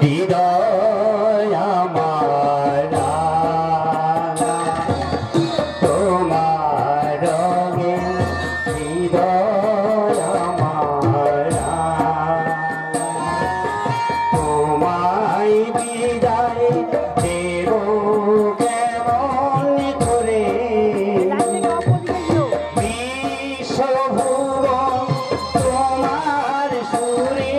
হৃদয় আমার তোমার রঙে হৃদয় আমার তোমায় বিদায় দেব কেমন করে বিশ্বভুবন তোমার সুরে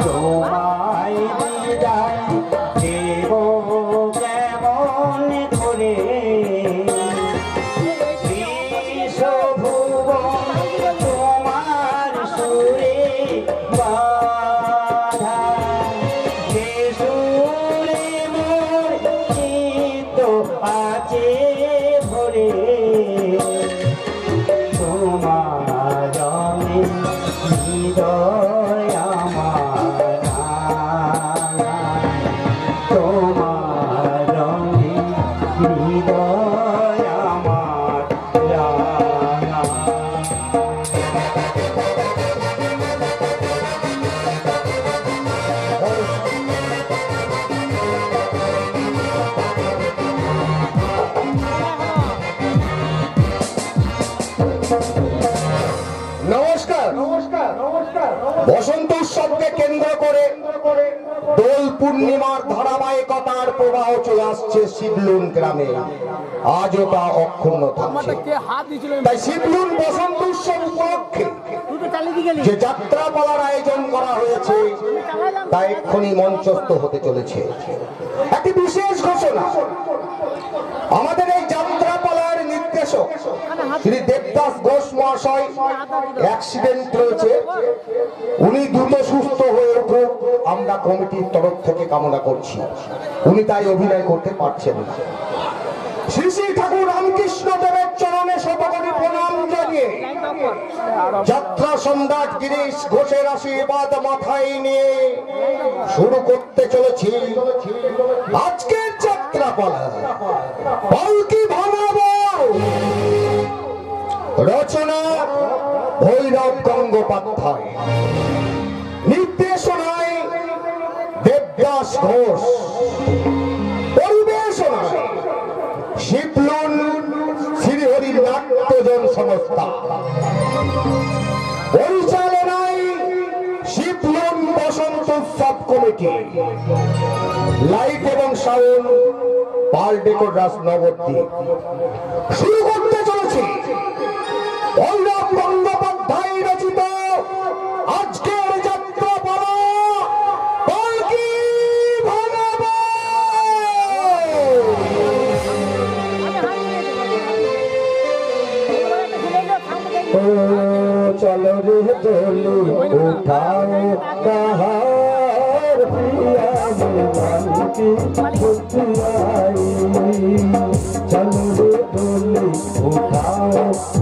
তোমায় বিদায় দেব কেমন করে বিশ্বভুবন তোমার সুরে বাধা যে সুরে মোর চিত্ত আছে ভরে তোমার রঙে হৃদয় আমার তোমার রঙে হৃদয় আমার নমস্কার নমস্কার নমস্কার বসন্ত উৎসবকে কেন্দ্র করে দোল পূর্ণিমার ধারাবাহিকতার প্রবাহ চলে আসছে শিবলুন গ্রামে। আজও তা অক্ষুণ্ণ থাকছে। তাই শিবলুন বসন্ত উৎসব উপলক্ষে যে যাত্রাপালার আয়োজন করা হয়েছে তা এক্ষুনি মঞ্চস্থ হতে চলেছে। একটি বিশেষ ঘোষণা, আমাদের এই যাত্রাপালার নির্দেশক শ্রী দেবদাস ঘোষ মহাশয় অ্যাক্সিডেন্ট হয়েছে, উনি দ্রুত সুস্থ হয়ে উঠুক আমরা কমিটির তরফ থেকে কামনা করছি। উনি তাই অভিনয় করতে পারছেন না। শ্রী শ্রী ঠাকুর রামকৃষ্ণ দেবের চরণে শতকোটি প্রণাম জানিয়ে যাত্রা সম্রাট গিরিশ ঘোষের আশীর্বাদ মাথায় নিয়ে শুরু করতে চলেছি আজকের যাত্রাপালা। পালকি ভাঙাবো। রচনা ভৈরব গঙ্গোপাধ্যায়, নির্দেশনায় দেবদাস ঘোষ, পরিবেশনায় শিবলুন শ্রীহরি নাট্যজন সংস্থা, পরিচালনায় শিবলুন বসন্ত উৎসব কমিটি, লাইট এবং সাউন্ড পাল ডেকোরাস নবদ্বীপ। শুরু করতে চলেছি ভৈরব গঙ্গোপাধ্যায় রচিত আজকের যাত্রাপালা পালকি ভাঙাবো। চলো রে দোলি উঠাও কাহার প্রিয়া পালকি বুঝাই। চলো রে দোলি উঠাও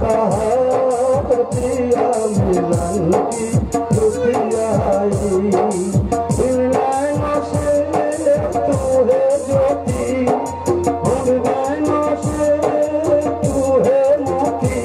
কাহার প্রিয়া মিলনকি বুঝাই। তুহে জ্যোতি তুহে মুক্তি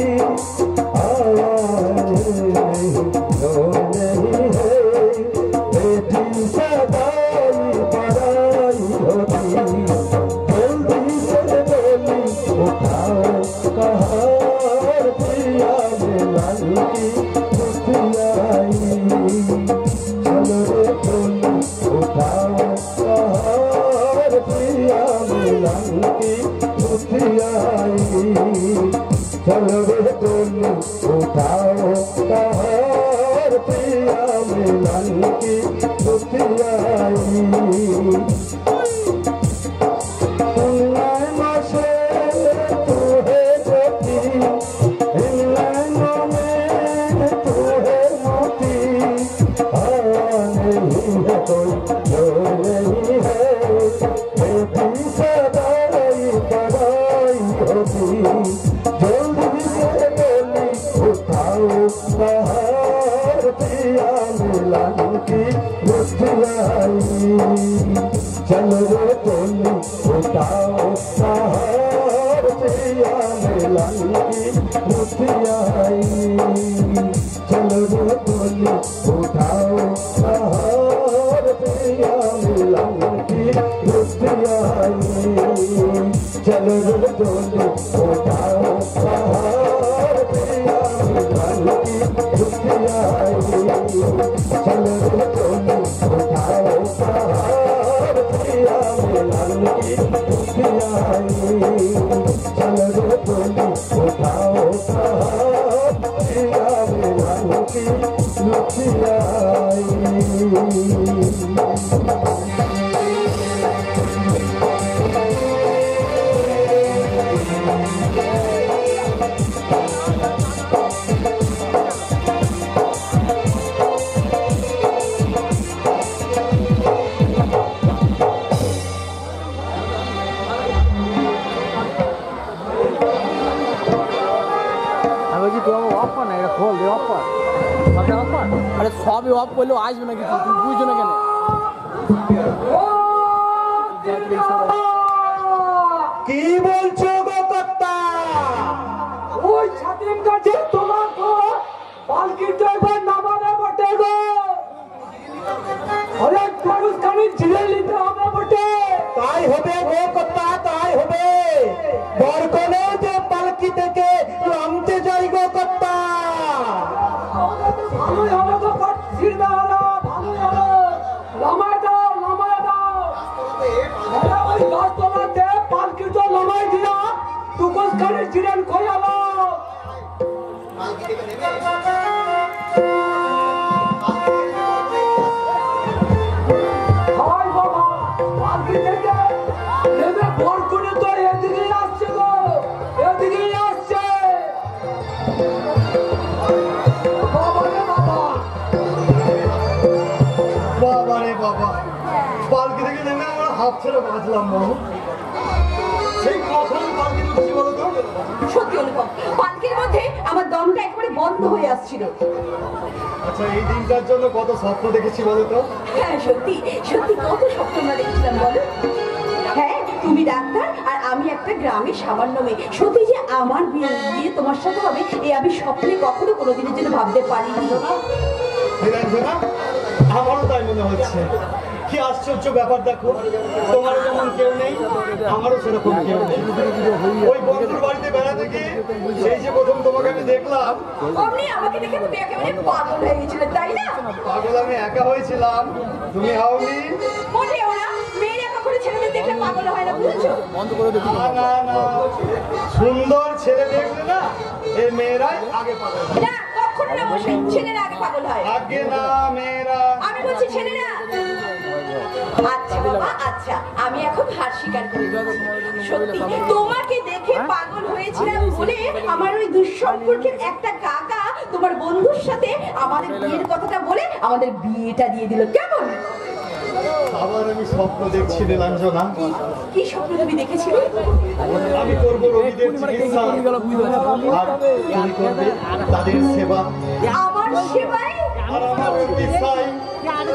चलो रे टोली उठाओ कहार प्रिया मिलन की खुशियाई। मिलन की मुस्कुराई चल रे टोली उठाओ सहार पिया मिलन की मुस्कुराई चल रे टोली उठाओ सहार पिया मिलन की मुस्कुराई चल रे टोली उठाओ सहार पिया मिलन की मुस्कुराई चल रे टोली उठाओ सहार पिया मिलन की मुस्कुराई चल रे टोली उठाओ सहार पिया मिलन की मुस्कुराई সবই অফ করলেও আসবে না কিছু তুমি বুঝছো না কেন কি বলছো গো কর্তা? ওই ছাত্রীর কাছে তোমার তো পালকির ড্রাইভার নামানো বটে গো অনেক কাগজখানি ঝিলে নিতে হবে বটে। তাই হবে গো কর্তা, তাই হবে। বরকনে যে পালকি থেকে নামতে যাই গো কর্তা। ভালোই হলো গো ছিড়বে হলো, ভালোই হলো। নামায় দাও, নামায় দাও। ওই গাছতলাতে পালকিটা নামাই দিয়া টুকুসখানি ঝিলেন খোয়ালো। হায় বাবা, পালকি থেকে নেমে বরকনে তো এদিকেই আসছে গো, এদিকেই আসছে। বাবা রে বাবা, পালকি থেকে নেমে আমরা হাফ ছেড়ে বাঁচলাম বহু। সেই কখন পালকি উঠছি বলো তো? সত্যি অনুপম, পালকির মধ্যে আমার দমটা একেবারে বন্ধ হয়ে আসছিল। আচ্ছা, এই দিনটার জন্য কত স্বপ্ন দেখেছি বলো তো? হ্যাঁ সত্যি সত্যি কত স্বপ্ন আমরা দেখছিলাম বলো। হ্যাঁ তুমি ডাক্তার আর আমি একটা গ্রামের সামান্য মেয়ে। সত্যি যে আমার বিয়ে তোমার সাথে হবে এই আমি স্বপ্নে কখনো কোনোদিনের জন্য ভাবতে পারিনি। নিরঞ্জনা, আমারও তাই মনে হচ্ছে। কি আশ্চর্য ব্যাপার দেখো, তোমারও যেমন কেউ নেই, আমারও সেরকম কেউ নেই। ওই বন্ধুর বাড়িতে বেড়াতে গিয়ে সেই যে প্রথম তোমাকে আমি দেখলাম, অমনি আমাকে দেখে তুমি একেবারে পাগল হয়ে গেছিলে তাই না? পাগল আমি একা হয়েছিলাম, তুমি হওনি। মোটেও না, মেয়েরা কখনো ছেলেদের দেখলে পাগল হয় না বুঝছো? না না না, সুন্দর ছেলে দেখলে না এই মেয়েরাই আগে পাগল হয়। না কখনো না, বসে ছেলেরা আগে পাগল হয়। আগে না, মেয়েরা। আমি বলছি ছেলেরা। আচ্ছা বাবা, আচ্ছা আমি এখন হার স্বীকার করি। সত্যি তোমাকে দেখে পাগল হয়েছিলাম বলে আমার ওই দুঃসম্পর্কের একটা কাকা তোমার বন্ধুর সাথে আমাদের বিয়ের কথাটা বলে আমাদের বিয়েটা দিয়ে দিল। কেমন? আবার আমি স্বপ্ন দেখছি নীলাঞ্জনা। কি স্বপ্ন তুমি দেখেছিলে? আমি করবো রোগীদের চিকিৎসা, আর তুমি করবে তাদের সেবা। আমার সেবায়? আর আমার চিকিৎসায়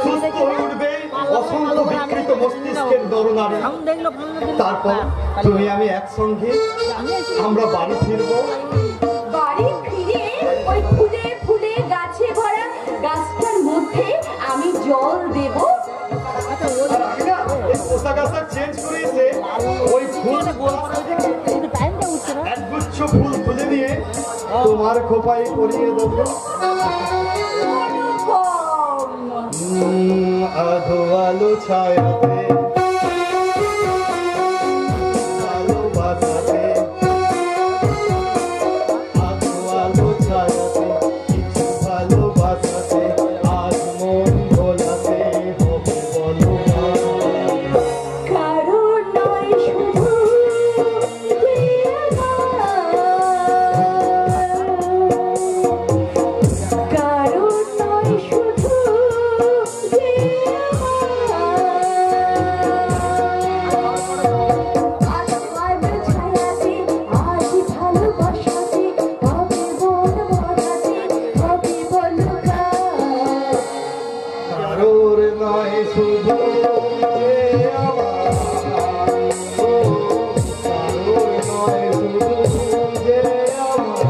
সুস্থ হয়ে উঠবে অসংখ্য বিকৃত মস্তিষ্কের নরনারী। তারপর তুমি আমি একসঙ্গে আমরা বাড়ি ফিরবো। বাড়ি ফিরে ওই ফুলে ফুলে গাছে ভরা গাছটার মধ্যে আমি জল দেব। আর আমি না এই পোশাক আশাক চেঞ্জ করে এসে ওই ফুল একগুচ্ছ ফুল তুলে নিয়ে তোমার খোপায় পরিয়ে দেবো। আধো আলো ছায়াতে ভালোবাসাতে, আধো আলো ছায়াতে কিছু ভালোবাসাতে আজ মন ভোলাতে হবে বলো না। কারণ নয় শুধু কারণ নয় শুধু নয় শুধু যে আমার, ও কারোর নয় শুধু যে আমার।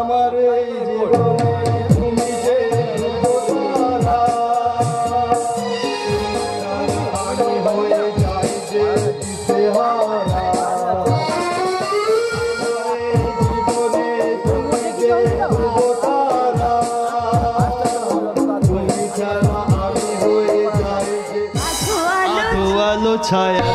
আমার এই জীবনে তুমি যে ধ্রুবতারা, আমি হয়ে যাই যে দিশেহারা। আমার এই জীবনে তুমি যে ধ্রুবতারা, তুমি ছাড়া আমি হয়ে যাই যে আলো আলো ছায়া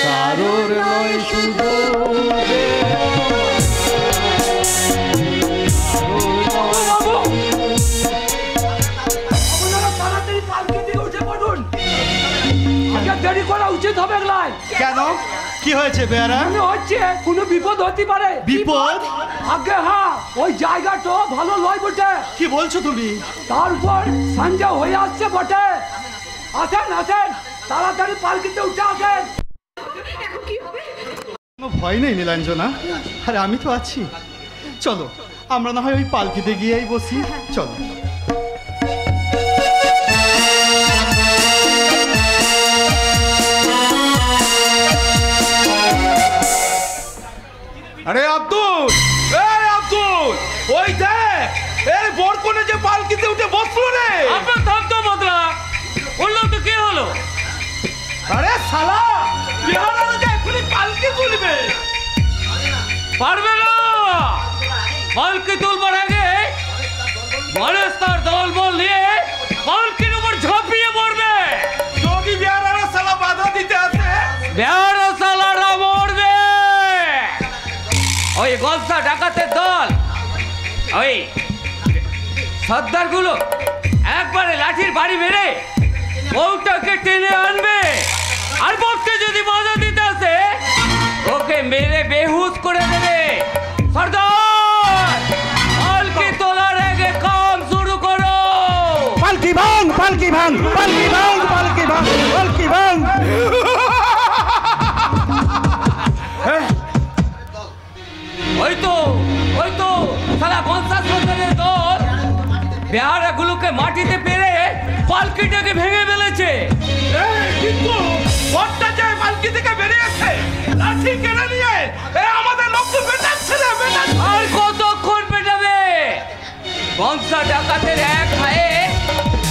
কারোর নয় শুধু যে আপনারা তাড়াতাড়ি পালকি দিয়ে উঠে পড়ুন। আগে দেরি করা উচিত হবে নাই। কেন কি হয়েছে বেয়ারা? মনে হচ্ছে কোনো বিপদ হতে পারে। বিপদ? আগে হ্যাঁ, ওই জায়গাটা ভালো লয় বটে। কি বলছো তুমি? তারপর সন্ধ্যা হয়ে আসছে বটে। আসেন আসেন, তাড়াতাড়ি পালকিতে উঠে আসেন। কোনো ভয় নেই নীলাঞ্জনা, আরে আমি তো আছি। চলো আমরা না হয় ওই পালকিতে গিয়েই বসি, চলো। আরে আব্দুল, এই আব্দুল, ওই দেখ, এই বরকনে যে পালকিতে উঠে বসলো রে। আপনার থাম তো বদলা, বললো তো কি হলো? আরে শালা, বিহারানো যে এখনই পালকি তুলবে। পারবে না, পালকি তুলবার আগে গণেশ তার দলবল নিয়ে পালকির উপর ঝাঁপিয়ে পড়বে। যদি বিহারানো শালা বাধা দিতে আসে, বেহারা সালারা মরবে। ওই গলসা ডাকাতের দল, ওই সর্দার গুলো একবারে লাঠির বাড়ি মেরে বউটাকে টেনে আনবে। আর বউকে যদি বাধা দিতে আসে, ওকে মেরে বেহুশ করে দেবে। সর্দার, পালকি তোলার আগে কাম শুরু করো। পালকি ভাঙ, পালকি ভাঙ, পালকি ভাঙ, পালকি ভাঙ, পালকি ভাঙ। ওই তো সারা 50 বছরের দল বেহারাগুলোকে মাটিতে পেরে পালকিটাকে ভেঙে ফেলেছে। কিন্তু বরটা যে পালকি থেকে বেরিয়েছে, লাঠি কেড়ে নিয়ে আমাদের লোককে পেটাচ্ছে রে, পেটাচ্ছে। আর কতক্ষণ পেটাবে? 50 ডাকাতের এক খায়ে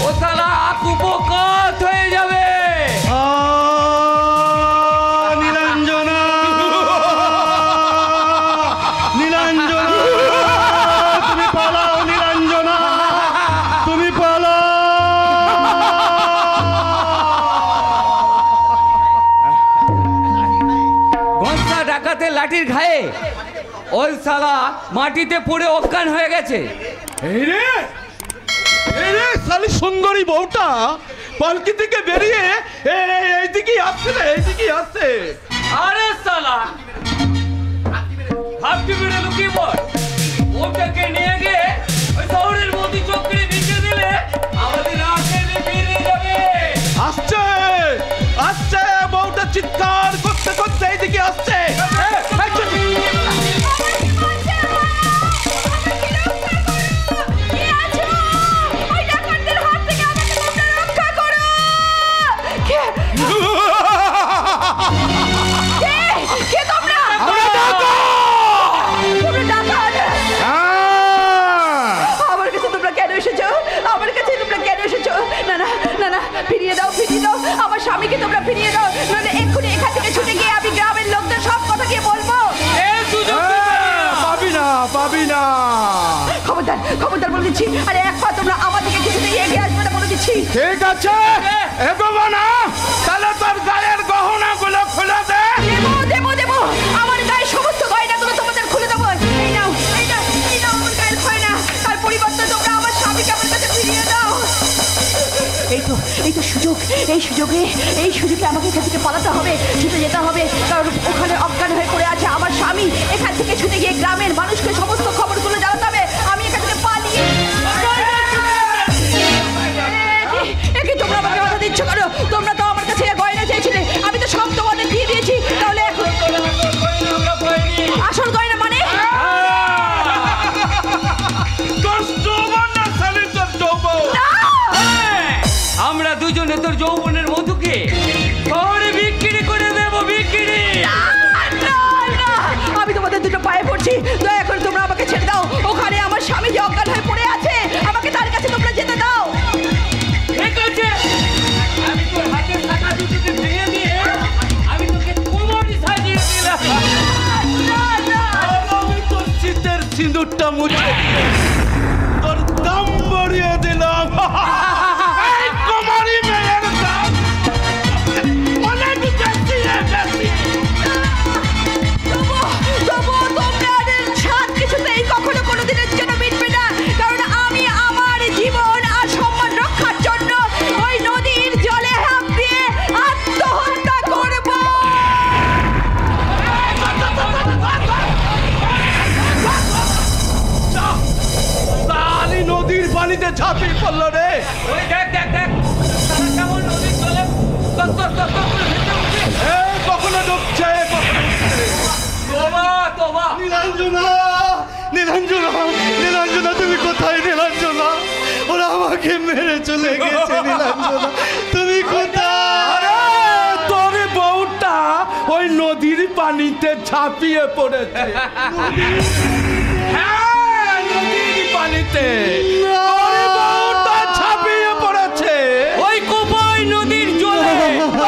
ও সালা কুপকাত হয়ে যাবে। নীলাঞ্জনা, নীলাঞ্জনা, তুমি পালাও, নীলাঞ্জনা, তুমি পালাও। ঘন্টা ডাকাতের লাঠির ঘায়ে ওই সালা মাটিতে পড়ে অজ্ঞান হয়ে গেছে। এই রে শালি সুন্দরী বউটা পালকি থেকে বেরিয়ে এইদিকেই আসছে রে, এইদিকেই আসছে। আরে সালা, ভাবটি বেড়ে লুকিয়ে পড়। ওটাকে নিয়ে গিয়ে ওই শহরের মধ্যে চক্রে বিছে দিলে আমাদের রাখে বেরিয়ে যাবে। আসছে আসছে, বউটা চিৎকার করতে করতে এইদিকে আসছে। ফিরিয়ে দাও, ফিরিয়ে দাও আমার স্বামীকে, তোমরা ফিরিয়ে দাও, নইলে এক্ষুনি এখান থেকে ছুটে গিয়ে আমি গ্রামের লোকদের সব কথা গিয়ে বলবো। পাবি না, পাবি না। খবরদার, খবরদার বলে দিচ্ছি। আরে এক পা তোমরা আমার দিকে কিছুতেই এগিয়ে আসবে না বলে দিচ্ছি। ঠিক আছে, এগোবো না, তাহলে তোর গায়ের গহনা গুলো খুলে দে। দেবো দেবো দেবো, আমার গায়ের সমস্ত গয়নাগুলো তোমাদের খুলে দেবো। এই নাও, এই নাও, এই নাও আমার গায়ের গয়না। তার পরিবর্তে তোমরা আমার স্বামীকে আমার কাছে ফিরিয়ে দাও। এই তো সুযোগ, এই সুযোগে আমাকে এখান থেকে পালাতে হবে, ছুটে যেতে হবে, কারণ ওখানে ছুটে গিয়ে গ্রামের মানুষকে সমস্ত খবরগুলো জানাতে হবে আমি এখান থেকে পালিয়ে। একে তোমরা আমাকে বাধা দিচ্ছ কেন? তোমরা তো আমার কাছে গয়না চেয়েছিলে, আমি তো সব তোমাদের দিয়ে দিয়েছি। তাহলে এখন আসল গয়না মানে? আমরা দুজনে তোর যৌবনের মধুকে শহরে বিক্রি করে দেবো, বিক্রি। আমি তোমাদের দুটো পায়ে পড়ছি, দয়া করে তোমরা আমাকে ছেড়ে দাও। ওখানে আমার স্বামী যে অজ্ঞান হয়ে পড়ে আছে, আমাকে তার কাছে তোমরা যেতে দাও। ঠিক আছে, আমি তোর হাতের টাকা দুটোকে ভেঙে দিয়ে আমি তোকে কোমরে সাজিয়ে দিলাম। আমি তোর শীতের সিঁদুরটা মুছে তোর দাম বাড়িয়ে দিলাম। এই কুমারী মেয়ের দাম অনেক বেশি বেশি। তবুও তোমাদের সাথ কিছুতেই কখনো কোনোদিনের জন্য মিটবে না, কারণ আমি আমার জীবন আর সম্মান রক্ষার জন্য ওই নদীর জলে হাত দিয়ে আত্মহত্যা করব। সালি নদীর পানিতে ঝাঁপিয়ে পড়লো রে। ওই দেখ দেখ দেখ তারা কেমন নদীর জলে তত্তর তত্তর করে ভেসে উঠছে। কখনো ডুবছে কখনো উঠছে। তোবা তোবা। নীলাঞ্জনা, নীলাঞ্জনা, নীলাঞ্জনা, তুমি কোথায়? নীলাঞ্জনা, ওরা আমাকে মেরে চলে গেছে। নীলাঞ্জনা, তুমি কোথায়? আরে তোর বউটা ওই নদীর পানিতে ঝাঁপিয়ে পড়েছে। হ্যাঁ, নদীর পানিতে তোর বউটা ঝাঁপিয়ে পড়েছে ওই কোপাই নদীর জলে।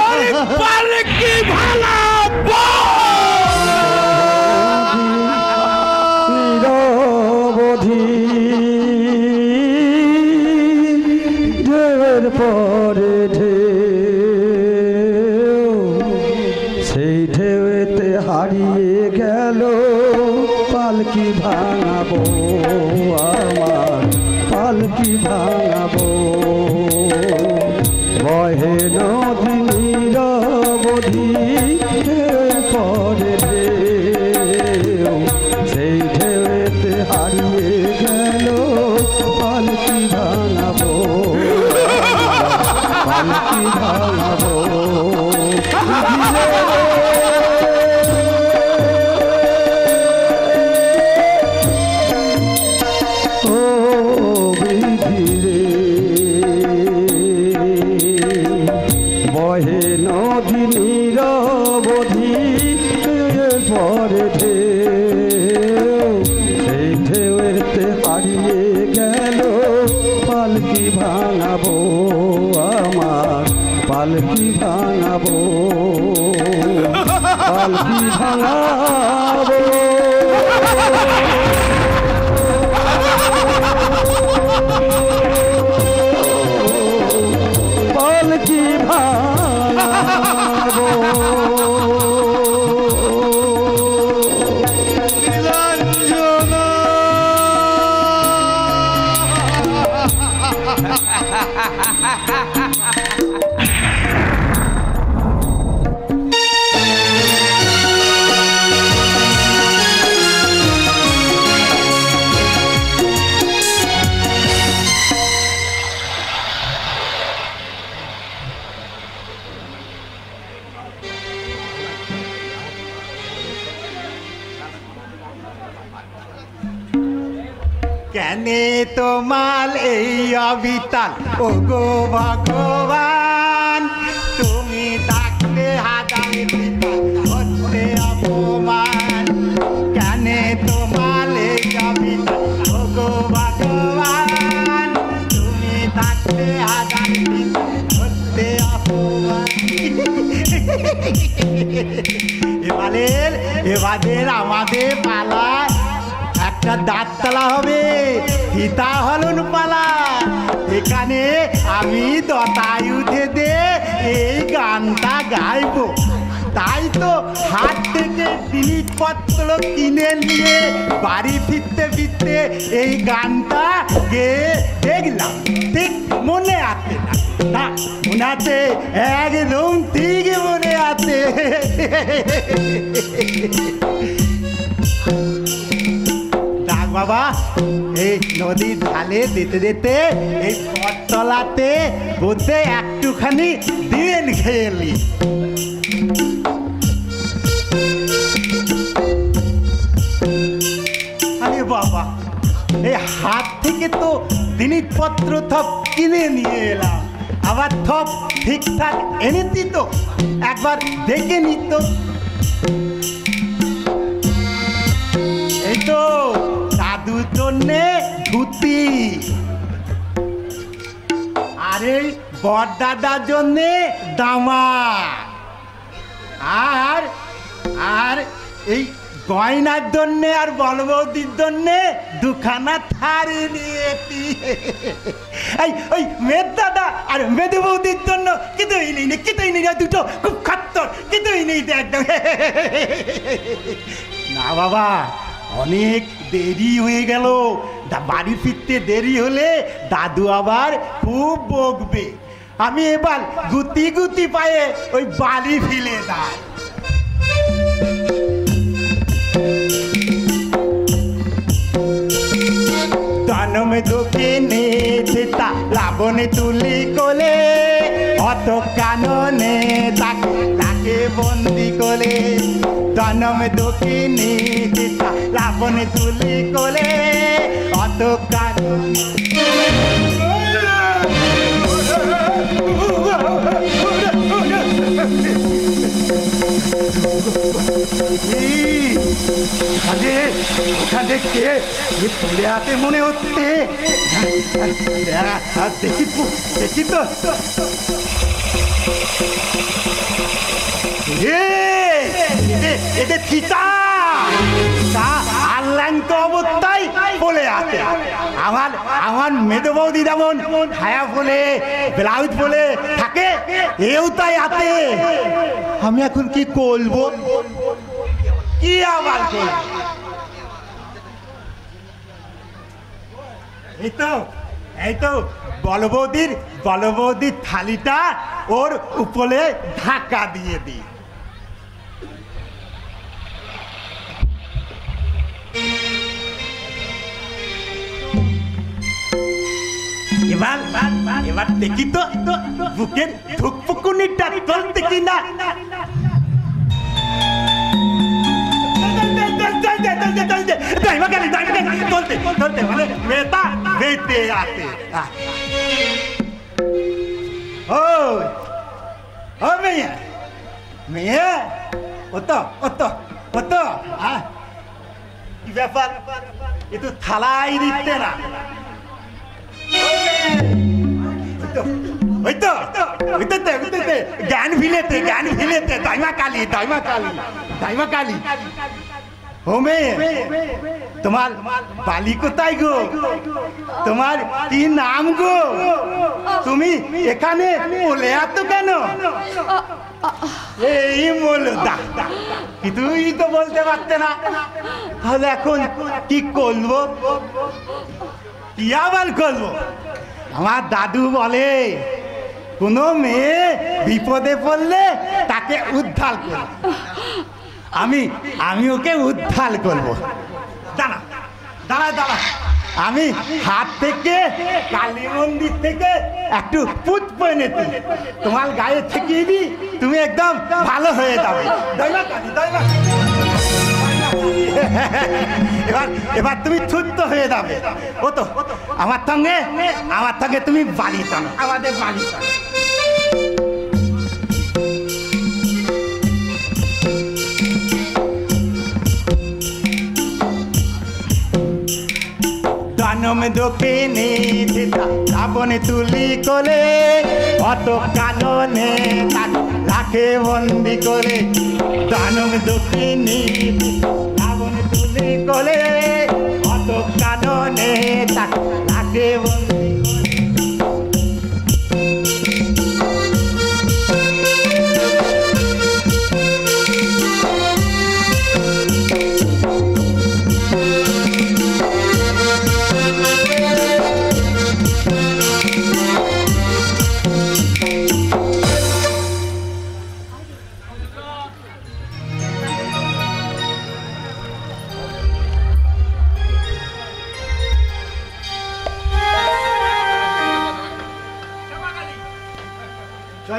আরে পারে কি ভালো নিরবধি ঢেউয়ের পরে ঢেউ, সেই ঢেউতে হারিয়ে গেল পালকি ভাঙাবো আমার, পালকি ভাঙাবো। বহে নদী নিরবধি ঢেউয়ের পরে ঢেউ, সেই ঢেউতে হারিয়ে গেল পালকি ভাঙাবো, পালকি ভাঙাবো। ও বিধিরে বহে নদী নিরবধি পরে ঢেউ, সেই ঢেউতে হারিয়ে গেল পালকি ভাঙাবো আমার, পালকি ভাঙাবো, পালকি ভাঙাবো। পালকি ভাঙাবো। নীলাঞ্জনা, কেনে তোমার এই অবিতাল ও গো ভগবান, তুমি ডাকলে হাজার হচ্ছে অপমান। কেনে তোমার এই অবিতাল ও গো ভগবান, তুমি ডাকলে হাজার হচ্ছে অপমান। এবারের আমাদের পালায় একটা দাঁততলা হবে, ফিতা হলুন পালা। এখানে আমি দতায় উঠে দে এই গানটা গাইবো। তাই তো হাট থেকে জিনিসপত্র কিনে নিয়ে বাড়ি ফিরতে ফিরতে এই গানটা গেয়ে দেখলাম। ঠিক মনে আছে না? মনে আছে, একদম ঠিক মনে আছে। বাবা এই নদীর ঢালে যেতে যেতে এই পথতলাতে বোধে একটুখানি দিন খেয়েলি। আরে বাবা এই হাত থেকে তো জিনিসপত্র সব কিনে নিয়ে এলাম, আবার সব ঠিকঠাক এনেছি তো, একবার দেখে নিত। এই তো দাদুর জন্যে ধুতি, আর এই বড়দাদার জন্যে জামা, আর আর এই গয়নার জন্যে আর বলবৌদির জন্যে দুখানা থারি নিয়েছি। এই ওই মেদ দাদা আর মেদ বৌদির জন্য কিছুই নেই, কিছুই নেই, দুটো খুব খাত্তর, কিছুই নেই একদম। না বাবা অনেক দেরি হয়ে গেল, বাড়ি ফিরতে দেরি হলে দাদু আবার খুব বকবে। আমি এবার গুতি গুতি পায়ে ওই বাড়ি ফিরে যাই। জন্মে দক্ষিণে সীতা লাবণে তুলি কোলে, অত কাননে তাকে বন্দি কোলে। জন্মে দক্ষিণে সীতা লাবণে তুলি কোলে, অত কাননে ওখানে কে তুলে আসে মনে হচ্ছে, দেখি দেখি তো। এদের চিতা আল্লান্ত অবস্থায় বলে আসে। আমার আমার মেদো বৌদি যেমন ছায়া বলে ব্লাউজ বলে থাকে, এও তাই আছে। আমি এখন কি করবো, কি আবার করবো? এই তো বলবৌদির থালিটা ওর উপরে ঢাকা দিয়ে দিই। এবার দেখি তো বুকের ধুকপুকুনিটা চলতে কিনা। চলতে মানে মেয়েটা বেঁচে আছে। ও মেয়ে মেয়ে ও তো কি ব্যাপার, এ তো থালাই দিচ্ছে না। জ্ঞান ভিলেতে দাইমা কালী। ও মেয়ে তোমার বালি কোথায় গো, তোমার কি নাম গো, তুমি এখানে বলে এত কেন? এই মোলদা কিছুই তো বলতে পারতে না, তাহলে এখন কি করবো, কি আবার করবো? আমার দাদু বলে কোনো মেয়ে বিপদে পড়লে তাকে উদ্ধার করবে, আমি ওকে উদ্ধার করবো। দাঁড়া আমি হাত থেকে কালী মন্দির থেকে একটু পুষ্প এনেছি, তোমার গায়ে ঠেকিয়ে দিই, তুমি একদম ভালো হয়ে যাবে। এবার তুমি ছুট্ট হয়ে যাবে। ও তো আমার সঙ্গে তুমি বাড়ি টানো, আমাদের বাড়ি টানো। জন্মে দক্ষিণে সীতা লাবণে তুলি কোলে, অত কাননে রাখে বন্দি করে। জন্মে দক্ষিণে লাবণে তুলি কোলে, অত কাননে রাখে বন্দি।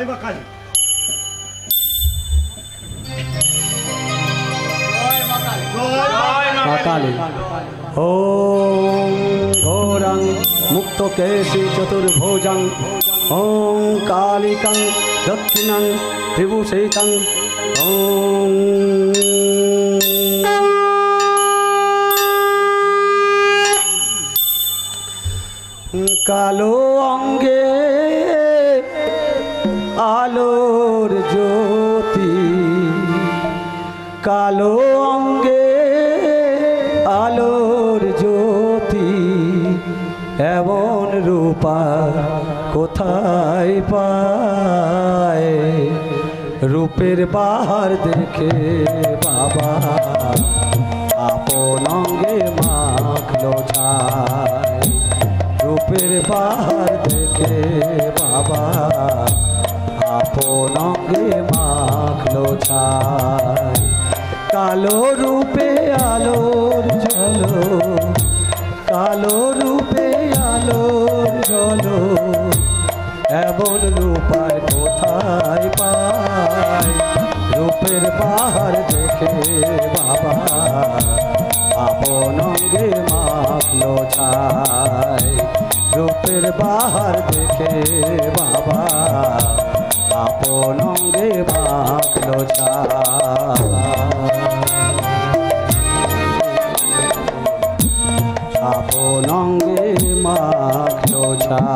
জয় মা কালী। কালী ওম ঘোরং মুক্তকেশী চতুর্ভুজং ওম কালিকং দক্ষিণং ত্রিভুষিতং ওম কালো অঙ্গে আলোর জ্যোতি, কালো অঙ্গে আলোর জ্যোতি, এমন রূপা কোথায় পায়? রূপের বাহার দেখে বাবা আপন অঙ্গে মাখলো ছায়। রূপের বাহার দেখে বাবা আপন অঙ্গে মাখলো ছায়। কালো রূপে আলোর ঝলো, কালো রূপে আলোর ঝলো, এমন রূপার কোথায় পায়? রূপের বাহার দেখে বাবা আপন অঙ্গে মাখলো ছায়। রূপের বাহার দেখে বাবা আপন অঙ্গে মাখলো ছায়। আপন অঙ্গে মাখলো ছায়।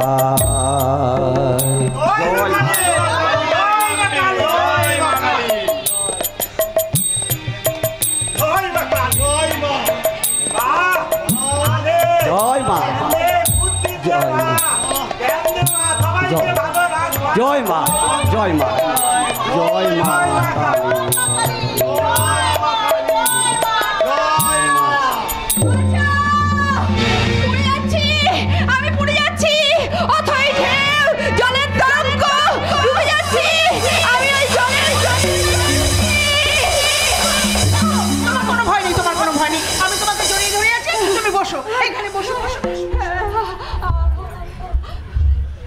জয় মা, জয় মা, জয় মা, জয় মা আমি পুড়ে যাচ্ছি, অথই ঢেউ, জলের তরঙ্গ, ডুবে যাচ্ছি আমি ওই জলের। তোমার কোনো ভয় নেই, তোমার কোনো ভয় নেই, আমি তোমাকে জড়িয়ে ধরে আছি, তুমি বসো, এখানে বসো বসো।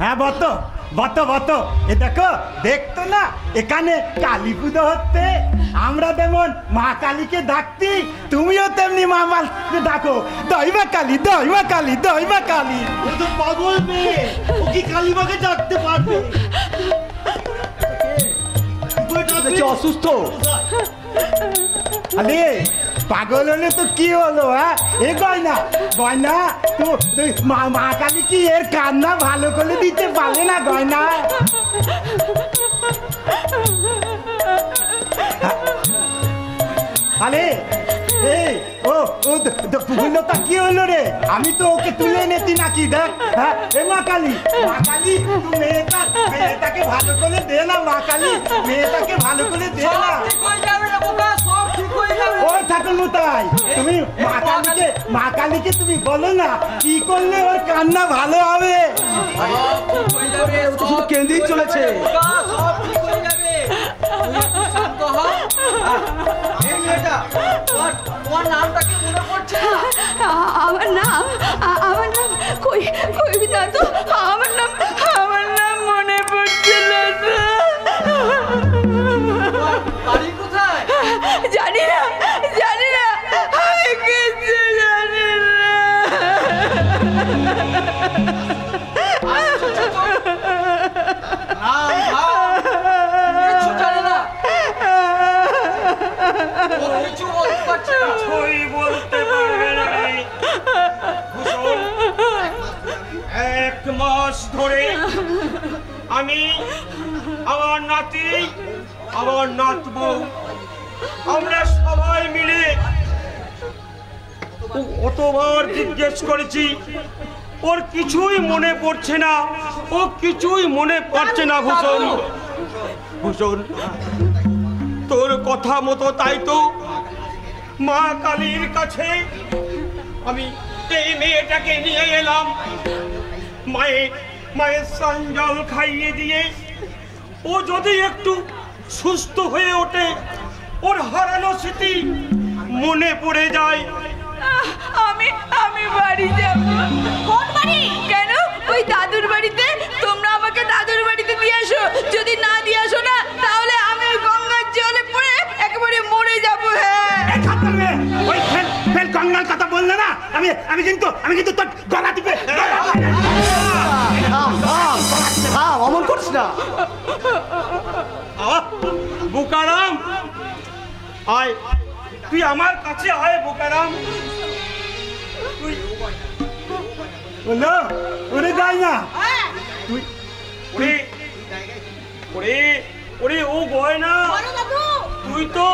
হ্যাঁ বত বত বত, এ দেখো, দেখতো না এখানে কালী পুজো হচ্ছে। আমরা যেমন মা কালীকে ডাকতি, তুমিও তেমনি মা মাকে ডাকো, দই মা কালী, দই মা কালী, দই মা কালী। ও তো পাগল মেয়ে, ও কি কালী মাকে ডাকতে পারবে? অসুস্থ। আরে পাগল হলে তো কি হলো? হ্যাঁ এ গয়না, গয়না তো মা কালী কি এর কান্না ভালো করে দিতে পারে না? গয়না আরে এই ও পুগুলতা কি হলো রে? আমি তো ওকে তুলে এনেছি নাকি? দেখ, হ্যাঁ এ মা কালী, মা কালী তুই মেয়েটাকে ভালো করে দে না। মা কালী মেয়েটাকে ভালো করে দে না। ওই ঠাকুর মতাই, তুমি মা কালীকে তুমি বলো না কি করলে ওর কান্না ভালো হবে। শুধু কেঁদেই চলেছে। আমার নাম কই কই বিতা তো, আমার নাম মনে পড়ছে না। বাড়ি কোথায়? জানি না, জানি না, আমি কিছু জানি না। কিছু জানে না, কিছু বলতে পারছে না, বলতে পারবে না। ভূষণ, 1 মাস ধরে আমি আমার নাতি, আমার নাতবউ, আমরা সবাই মিলে অতবার জিজ্ঞেস করেছি, ওর কিছুই মনে পড়ছে না, ও কিছুই মনে পড়ছে না। ভূষণ, ভূষণ, তোর কথা মতো তাই তো মা কালীর কাছে আমি এই মেয়েটাকে নিয়ে এলাম। মায়ের সঞ্জল খাইয়ে দিয়ে ও যদি একটু সুস্থ হয়ে ওঠে, ওর হারানো স্মৃতি মনে পড়ে যায়। আমি বাড়ি যাব। কোন বাড়ি? কেন? ওই দাদুর বাড়িতে। তোমরা আমাকে দাদুর বাড়িতে দিয়ে এসো, যদি না দিয়ে আসো না তাহলে আমি ওই গঙ্গার জলে পড়ে একেবারে মরে যাবো। হ্যাঁ ওই ফেল গঙ্গার কথা বললে না, আমি কিন্তু তোর গলা টিপে অমন করছিস না। বোকারাম আয়, তুই আমার কাছে আয় বোকারাম। তুই বললো ওরে যাই না, তুই ওরে ওরে ওরে ও গয়না, তুই তো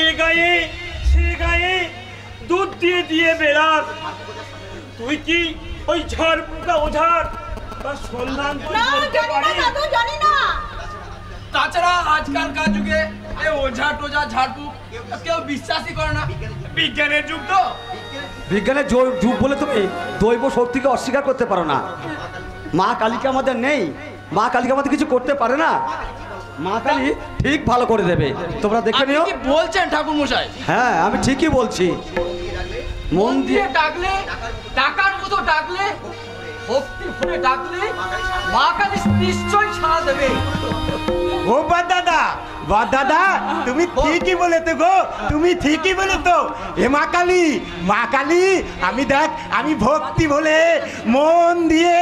এ গায়ে সে গায়ে দুধ দিয়ে দিয়ে বেড়াস। তুই কি ওই ঝড় পোকা ওঝার তার সন্ধান জানি না। তাছাড়া আজকালকার যুগে এই ওঝা টোঝা ঝাড়ফুঁক কেউ বিশ্বাসই করে না। বিজ্ঞানের যুগ তো। বিজ্ঞানের যুগ বলে তুমি দৈব শক্তিকে অস্বীকার করতে পারো না। মা কালীকে আমাদের নেই, মা কালীকে আমাদের কিছু করতে পারে না। মা কালী ঠিক ভালো করে দেবে, তোমরা দেখে নিও। কি বলছেন ঠাকুর মশাই? হ্যাঁ আমি ঠিকই বলছি। মন দিয়ে ডাকলে, ডাকার মতো ডাকলে, ভক্তি ভরে ডাকলে মা কালী নিশ্চয়ই সাড়া দেবে। ও দাদা তুমি ঠিকই বলেছো গো, তুমি ঠিকই বলেছো। এ মা কালী আমি দেখ, আমি ভক্তি বলে মন দিয়ে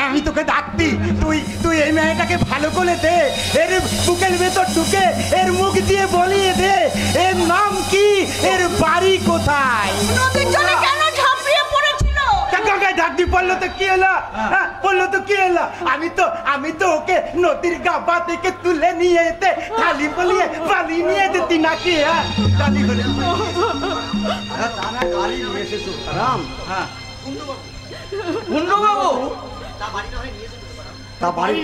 আমি তোকে ডাকতি, তুই এই মেয়েটাকে ভালো করে দে, এর বুকের ভেতর ঢুকে এর মুখ দিয়ে বলিয়ে দে এর নাম কি, এর বাড়ি কোথায়। নদীর জলে কেন ঝাঁপিয়ে পড়েছিল? গঙ্গায় ডাক দিয়ে পড়লো তো কি হলো? হ্যাঁ পড়লো তো কি হলো? আমি তো ওকে নদীর গাবা থেকে তুলে নিয়ে যেতে খালি বলিয়ে বালি নিয়ে যেতি নাকি? হ্যাঁ গালি করে গাড়ি নিয়ে এসেছো রাম। হ্যাঁ কুন্ডু বাবু তা বাড়ি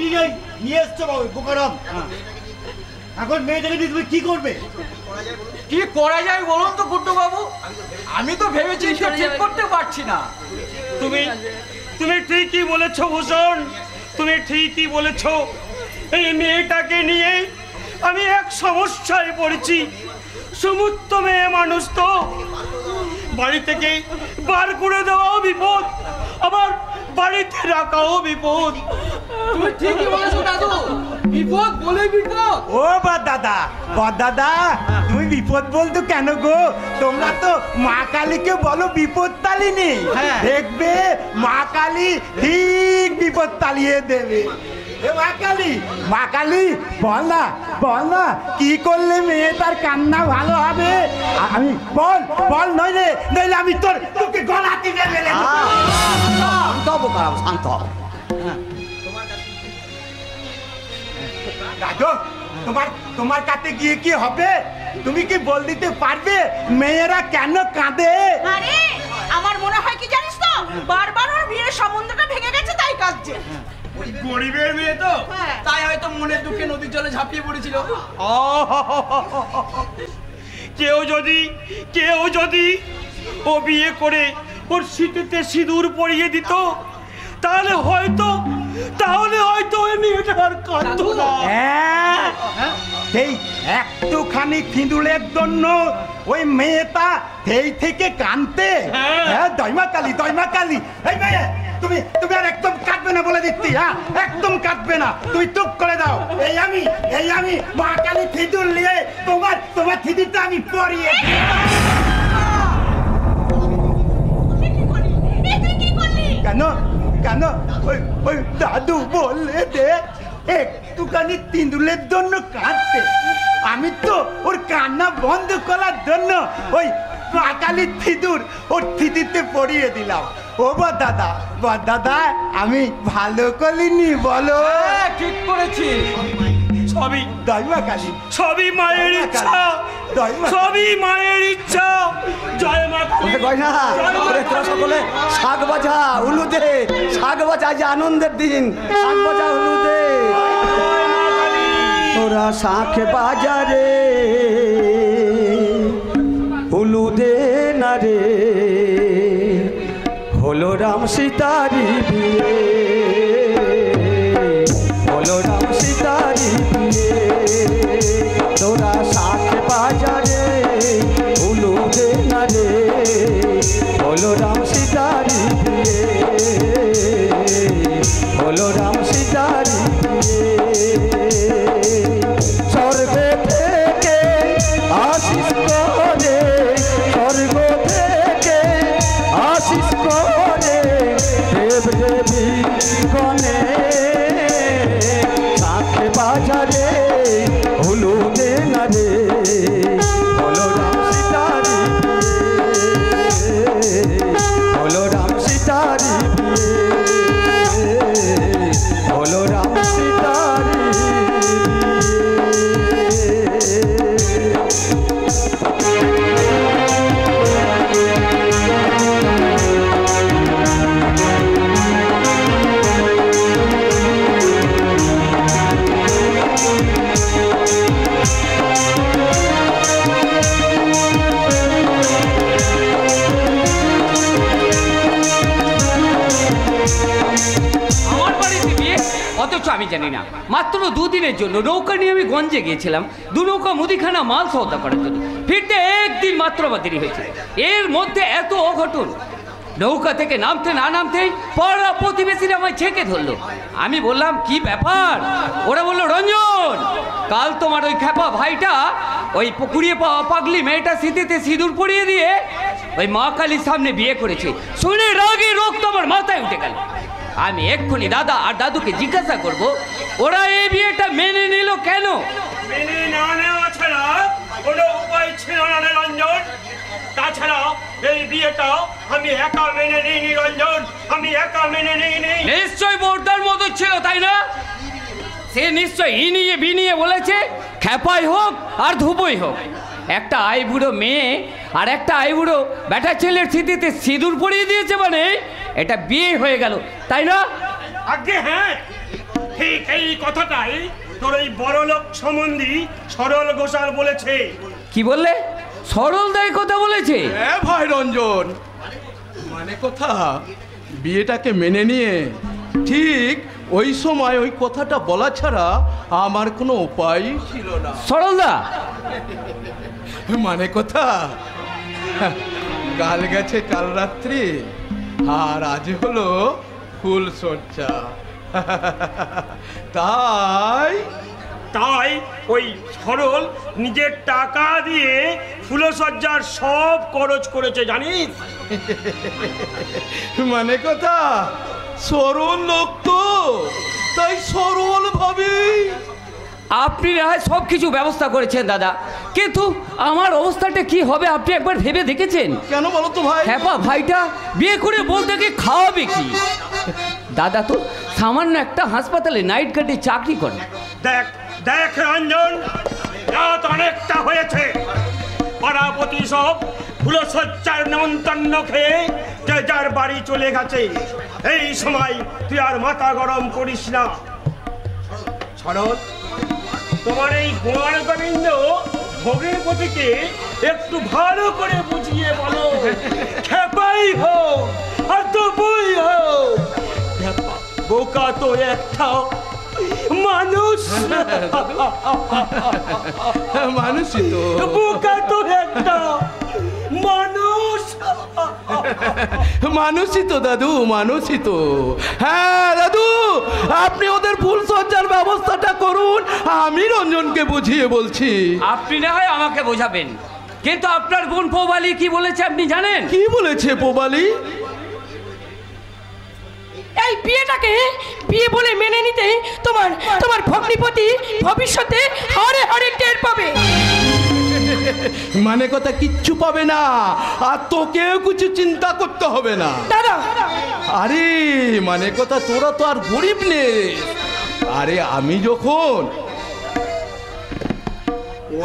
নিয়ে এসছো বাবু বোকারাম। এখন মেয়েটাকে দিয়ে তুমি কি করবে? কি করা যায় বলুন তো কুন্ডু বাবু? আমি তো ভেবেছি ঠিক করতে পারছি না। তুমি ঠিকই বলেছো ভূষণ, তুমি ঠিকই বলেছো। এই মেয়েটাকে নিয়ে আমি এক সমস্যায় পড়েছি। সমস্ত মেয়ে মানুষ তো বাড়ি থেকে বার করে দেওয়াও বিপদ, আবার বাড়িতে রাখাও বিপদ। তুমি ঠিকই বলেছো দাদু, বিপদ বলে বিপদ। ও দাদা তুমি বিপদ বলতো কেন গো? তোমরা তো মা কালীকে বলো বিপদ তালিনী, দেখবে মা কালী ঠিক বিপদ তালিয়ে দেবে। মা কালী বল না কি করলে মেয়ে তার কান্না ভালো হবে? আমি বল নইলে আমি তোকে গলা টিপে মেলে দেব। শান্ত হবো কারাম, শান্ত হবো। তোমার কাছে গিয়ে কি হবে? তুমি কি বল দিতে পারবে মেয়েরা কেন কাঁদে? আরে আমার মনে হয় কি জানিস তো, বারবার ওর বিয়ের সম্বন্ধটা ভেঙে গেছে তাই কাঁদছে। গরিবের মেয়ে তো, তাই হয়তো মনের দুঃখে নদীর জলে ঝাঁপিয়ে পড়েছিল। কেউ যদি ও বিয়ে করে ওর সিঁথিতে সিঁদুর পরিয়ে দিত, তাহলে হয়তো ওই মেয়েটা আর কাঁদতো না। সেই একটুখানি সিঁদুরের জন্য ওই মেয়েটা সেই থেকে কাঁদতে? হ্যাঁ দৈমা কালী এই মেয়ে তুমি আর একদম কাঁদবে না বলে দিচ্ছি। হ্যাঁ একদম কাঁদবে না, তুমি চুপ করে দাও। এই আমি মা কালী সিঁদুর নিয়ে তোমার সিঁদুরটা আমি পরিয়ে কেন ওই দাদু বললে দে একটুখানি তিঁদুলের জন্য কাঁদতে। আমি তো ওর কান্না বন্ধ করার জন্য ওই কালী সিঁদুর ওর থিতিতে পরিয়ে দিলাম। ও দাদা আমি ভালো করিনি বলো? ঠিক করেছি। সবই দৈমা কালী, সবই মায়ের ইচ্ছা, সবই মায়ের ইচ্ছা। জয় মা কালী। গয়না তোরা সকলে শাক বাজা উলু দে, শাক বাজা, আজ আনন্দের দিন, শাক বাজা উলু দে। তোরা শাক বাজারে উলু দে না রে, হলো রাম সীতারি বিয়ে, হলো রাম সীতারি বিয়ে। তোরা শাক বাজারে উলু দে না রে, হলো রাম সীতারি বিয়ে, হলো রাম সীতারি স্বর্গে থেকে আশিস করে, স্বর্গ থেকে আশিস করে দেব দেবী গণে সাথে বাজারে হলুদে নারে হলো রাম সীতারি বিয়ে, হলো রাম সীতারি বিয়ে, হলো রাম সীতারি আমার বাড়িতে বিয়ে, অথচ আমি জানি না। মাত্র দুদিনের জন্য নৌকা নিয়ে আমি গঞ্জে গিয়েছিলাম, 2 নৌকা মুদিখানা মাল সওদা করার জন্য। ফিরতে একদিন মাত্র আমার দেরি হয়েছে। এর মধ্যে এত অঘটন, নৌকা থেকে নামতে না নামতেই পাড়া প্রতিবেশীরা আমায় ছেঁকে ধরলো। আমি বললাম কি ব্যাপার? ওরা বললো রঞ্জন, কাল তোমার ওই খ্যাপা ভাইটা ওই পুকুরিয়ে পাওয়া পাগলি মেয়েটা স্মৃতিতে সিঁদুর পরিয়ে দিয়ে ওই মা কালীর সামনে বিয়ে করেছে। শুনে রাগে রক্ত আমার মাথায় উঠে গেল। আমি এক্ষুনি দাদা আর দাদুকে জিজ্ঞাসা করব, ওরা এই বিয়েটা মেনে নিল কেন? মেনে না নেওয়া ছাড়া কোনো উপায় ছিল না রে রঞ্জন। তাছাড়া এই বিয়েটা আমি একা মেনে নিইনি রঞ্জন, আমি একা মেনে নিইনি। নিশ্চয় বোর্দার মতো ছিল, তাই না? সে নিশ্চয় ইনিয়ে বিনিয়ে বলেছে খ্যাপাই হোক আর ধুবোই হোক, একটা আইবুড়ো মেয়ে আর একটা আইবুড়ো বেটা ছেলের স্মৃতিতে সিঁদুর পরিয়ে দিয়েছে, মানে এটা বিয়ে হয়ে গেল, তাই না? আগে হ্যাঁ, ঠিক এই কথাটাই তোর এই বড়লোক সম্বন্ধী সরল ঘোষাল বলেছে। কি বললে? সরল দায় কথা বলেছে? হ্যাঁ ভাই রঞ্জন, মানে কথা বিয়েটাকে মেনে নিয়ে ঠিক ওই সময় ওই কথাটা বলা ছাড়া আমার কোনো উপায় ছিল না। সরলদা মানে কথা, কাল গেছে কাল রাত্রি, আর আজ হলো ফুল সজ্জা। তাই তাই ওই সরল নিজের টাকা দিয়ে ফুলসজ্জার সব খরচ করেছে, জানিস? মানে কথা, সরল লোক তো, তাই সরল ভাবে আপনি না হয় সব কিছু ব্যবস্থা করেছেন দাদা, কিন্তু আমার অবস্থাটা কি হবে আপনি একবার ভেবে দেখেছেন? কেন বলো তো ভাই? হ্যাঁ ভাইটা বিয়ে করে বলতে কি খাওয়াবে কি? দাদা তো সামান্য একটা হাসপাতালে নাইট গার্ডে চাকরি করে। দেখ দেখ রঞ্জন, রাত অনেকটা হয়েছে, পাড়াপতি সব ফুলসজ্জার নেমন্তন্ন খেয়ে যে যার বাড়ি চলে গেছে। এই সময় তুই আর মাথা গরম করিস না। সরল, তোমার এই গোয়ার গোবিন্দ ভোগের পতিকে একটু ভালো করে বুঝিয়ে বলো, খেপাই হোক আর তো বই হোক, বোকা তো একটা মানুষ, মানুষই তো, বোকা তো একটা মানুষ। মানুষই তো দাদু, মানুষই তো। হ্যাঁ দাদু, আপনি ওদের ফুল সজ্জার ব্যবস্থাটা করুন, আমি রঞ্জনকে বুঝিয়ে বলছি। আপনি না হয় আমাকে বোঝাবেন, কিন্তু আপনার বোন পোবালি কি বলেছে আপনি জানেন? কি বলেছে পোবালি? এই বিয়েটাকে বিয়ে বলে মেনে নিতে তোমার তোমার ভগ্নিপতি ভবিষ্যতে হারে হারে টের পাবে। মানে কথা কিচ্ছু পাবে না, আর তোকেও কিছু চিন্তা করতে হবে না দাদা। আরে মানে কথা, তোরা তো আর গরিব নে। আরে আমি যখন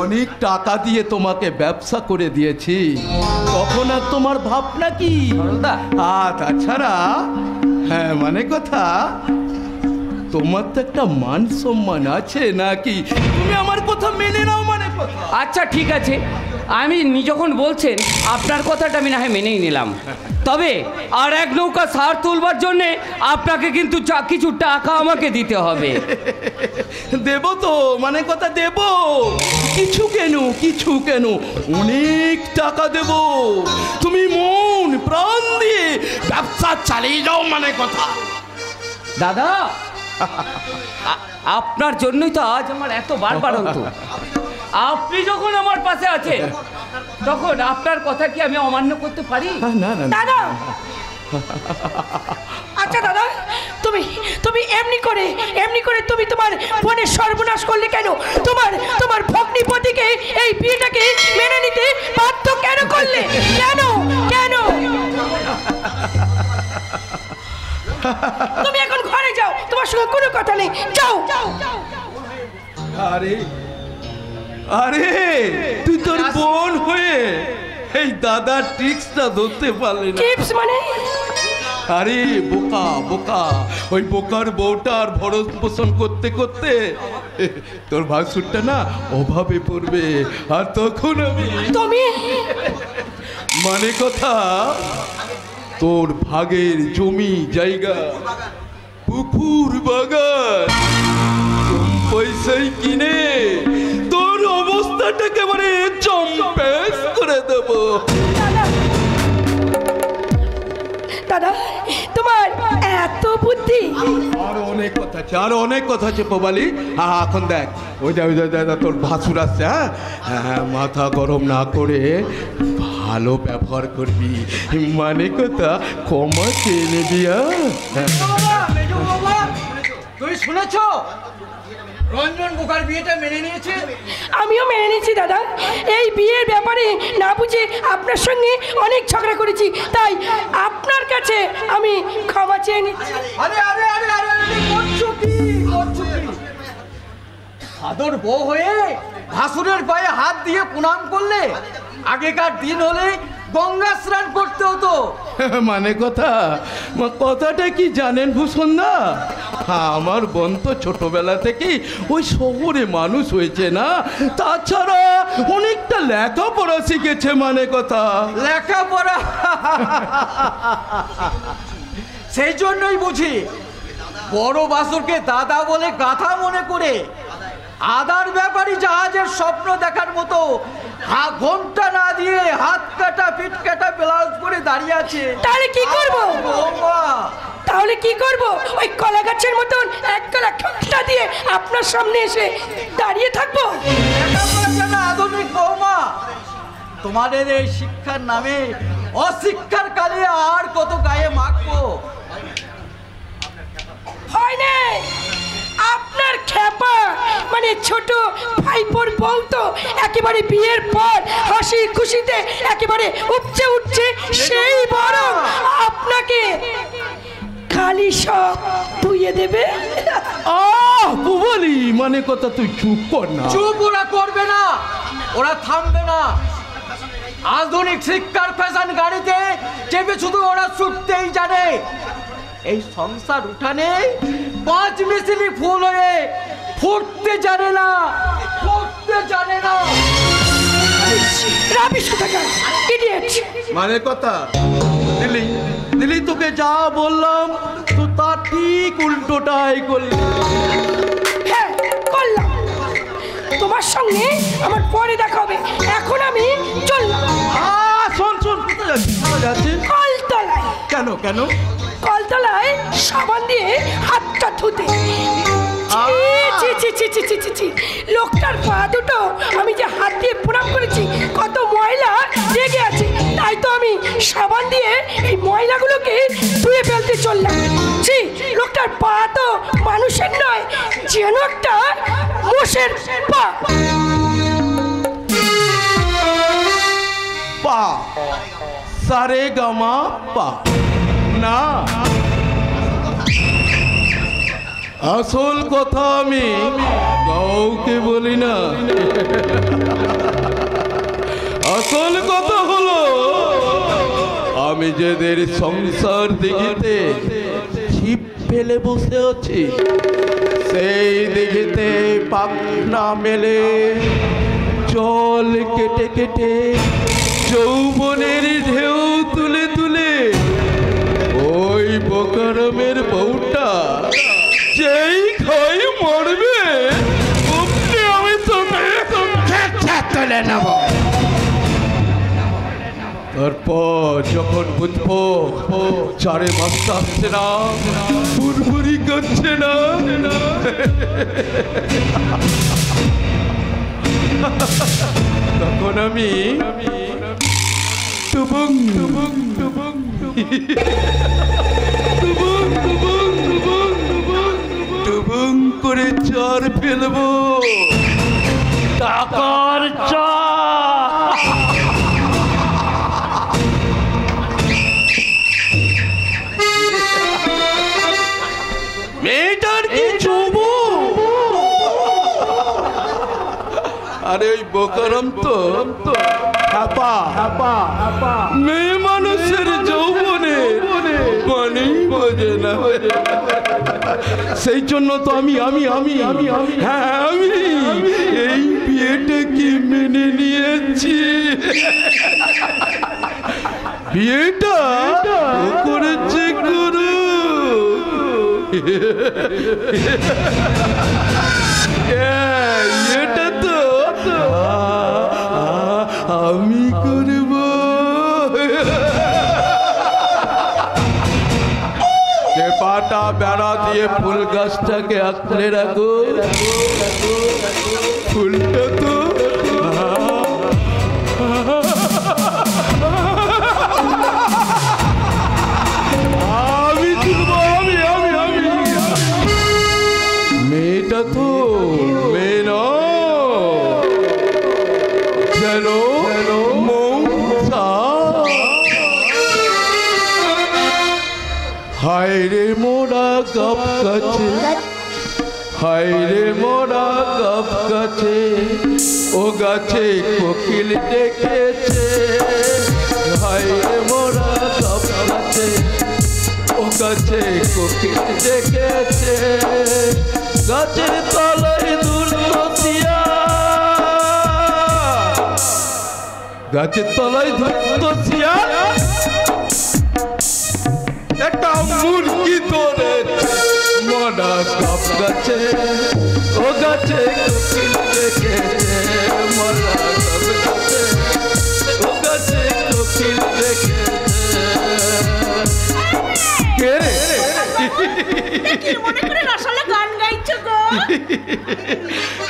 অনেক টাকা দিয়ে তোমাকে ব্যবসা করে দিয়েছি, তখন আর তোমার ভাবনা কি? আর তাছাড়া হ্যাঁ মানে কথা, তোমার তো একটা মান সম্মান আছে নাকি? তুমি আমার কথা মেনে নাও মানে কথা। আচ্ছা ঠিক আছে, আমি যখন বলছেন আপনার কথাটা আমি না হয় মেনেই নিলাম, তবে আর এক নৌকা সার তুলবার জন্যে আপনাকে কিন্তু কিছু টাকা আমাকে দিতে হবে। দেব তো, মানে কথা দেব, কিছু কেন অনেক টাকা দেব। তুমি মন প্রাণ দিয়ে ব্যবসা চালিয়ে যাও মানে কথা। দাদা আপনার জন্যই তো আজ আমার এত বারবারন্ত। আপনি যখন আমার পাশে আছেন তখন আপনার কথা কি আমি অমান্য করতে পারি? না না দাদা আচ্ছা দাদা, তুমি তুমি এমনি করে তুমি তোমার বোনের সর্বনাশ করলে কেন? তোমার ভগ্নিপতিকে এই বিয়েটাকে মেনে নিতে বাধ্য কেন করলে? কেন কেন? তুমি এখন ঘরে যাও, তোমার সঙ্গে কোনো কথা নেই, যাও। আরে আরে তুই তোর বোন হয়ে এই দাদার ট্রিক্সটা ধরতে পারলি না? টিপস মানে? আরে বোকা বোকা, ওই বোকার বউটার ভরণ পোষণ করতে করতে তোর ভাসুরটা না অভাবে পড়বে, আর তখন আমি তুমি মানে কথা তোর ভাগের জমি জায়গা পুকুর বাগান কম পয়সায় কিনে তোর অবস্থাটা একেবারে চম্পেস করে দেব। দাদা তোমার এত বুদ্ধি? আরো অনেক কথা আছে, আরো অনেক কথা আছে পোবালি। এখন দেখ ওই দাদা তোর ভাসুর আসছে। হ্যাঁ মাথা গরম না করে ভালো ব্যবহার করবি, মানে কথা ক্ষমা চেয়ে নিবি। তুমি শুনেছ রঞ্জন বোকার বিয়েটা মেনে নিয়েছে? আমিও মেনে নিয়েছি দাদা। এই বিয়ের ব্যাপারে না বুঝে আপনার সঙ্গে অনেক ঝগড়া করেছি, তাই আপনার কাছে আমি ক্ষমা চেয়ে নিচ্ছি। আরে আরে আরে আরে করছো কি? সাদর বউ হয়ে ভাসুরের পায়ে হাত দিয়ে প্রণাম করলে? আগেকার দিন হলে গঙ্গা স্নান করতে হতো। মানে কথা কথাটা কি জানেন ভূষণ না, আমার বোন তো ছোটবেলা থেকেই ওই শহরে মানুষ হয়েছে না, তাছাড়া অনেকটা লেখাপড়া শিখেছে। মানে কথা লেখাপড়া সেই জন্যই বুঝি বড় বাসুরকে দাদা বলে গাথা মনে করে আদার ব্যাপারী জাহাজের স্বপ্ন দেখার মতো ঘন্টা না দিয়ে হাত কাটা পিঠ কাটা ব্লাউজ পরে দাঁড়িয়ে আছে। তাহলে কি করব? ওই কলা গাছের মতন এক কলা ঠোঁটটা দিয়ে আপনার সামনে এসে দাঁড়িয়ে থাকবো? আধুনিক বৌমা, তোমাদের এই শিক্ষার নামে অশিক্ষার কালে আর কত গায়ে মাখবো? হয় না, আপনার খেপা মানে ছোট ভাইপোর বউ তো একেবারে বিয়ের পর হাসি খুশিতে একেবারে উপচে উঠছে, সেই বড় আপনাকে খালি সব ধুয়ে দেবে। বলি মানে কথা তুই চুপ কর না। চুপ ওরা করবে না, ওরা থামবে না। আধুনিক শিক্ষার ফ্যাশন গাড়িতে চেপে শুধু ওরা ছুটতেই জানে। এই সংসার উঠানে 5 মিশিলি ফুল হয়ে ফুটতে জানে না, ফুটতে জানে না। মানে কথা দিলি তোকে যা বললাম তো তার ঠিক উল্টোটাই করলি। হ্যাঁ করলাম, তোমার সঙ্গে আমার পরে দেখা হবে, এখন আমি চললাম। শোন কোথায় যাচ্ছিস? কলতলায়। কেন কেন? কলতলায় সাবান দিয়ে হাতটা ধুতে। লোকটার পা দুটো আমি যে হাত দিয়ে প্রণাম করেছি কত ময়লা লেগে আছে, তাই তো আমি সাবান দিয়ে এই ময়লাগুলোকে ধুয়ে ফেলতে চললাম। লোকটার পা তো মানুষের নয়, যেন একটা মোষের পা। পা সারে গামা পা না, আসল কথা আমি কাউকে বলি না। আসল কথা হলো আমি যাদের সংসার দিঘিতে ছিপ ফেলে বসে আছি, সেই দিঘিতে পাখনা মেলে জল কেটে কেটে যৌবনের ঢেউ তুলে তুলে ওই বোকারমের বউটা যেই খাই মরবে অমনি আমি তোকে তুলে নেব। তারপর যখন বুঝবো চারে মাসটা আসছে না, ফুরফুরি করছে না, তখন আমি টুবুং টুবুং টুবুং টুবুং টুবুং টুবুং টুবুং করে চর ফেলবো, টাকার চর। মেয়েটার কি যৌবন! আরে ওই বোকারম তো মেয়ে মানুষের যৌবনে মানেই বোঝে না। সেই জন্য তো আমি এই বিয়েটাকে মেনে নিয়েছি। বিয়েটা করেছে গুরু, এটা তো আমি করব। পাটা বেড়া দিয়ে ফুল গাছটাকে আঁকড়ে রাখো, ফুলটা তো আমি তুলব, আমি মেয়েটা তো মেয়ে নয়, যেন মৌসা। হায় রে মোরা গপ গাছে, হায় রে মোরা গপ গাছে, ও গাছে কোকিল ডেকেছে। হায় রে মোরা গপ গাছে, ও গাছে কোকিল ডেকেছে। গাছের তলায় দুর্গতিয়া, গাছের তলায় দুর্গতিয়া একটা মুরগি ধরেছে মোরা গপ গাছে, ও গাছে কোকিল ডেকেছে। মোরা গপ গাছে, ও গাছে কোকিল ডেকেছে। কে রে? মনে করে রসালো গান গাইছো গো?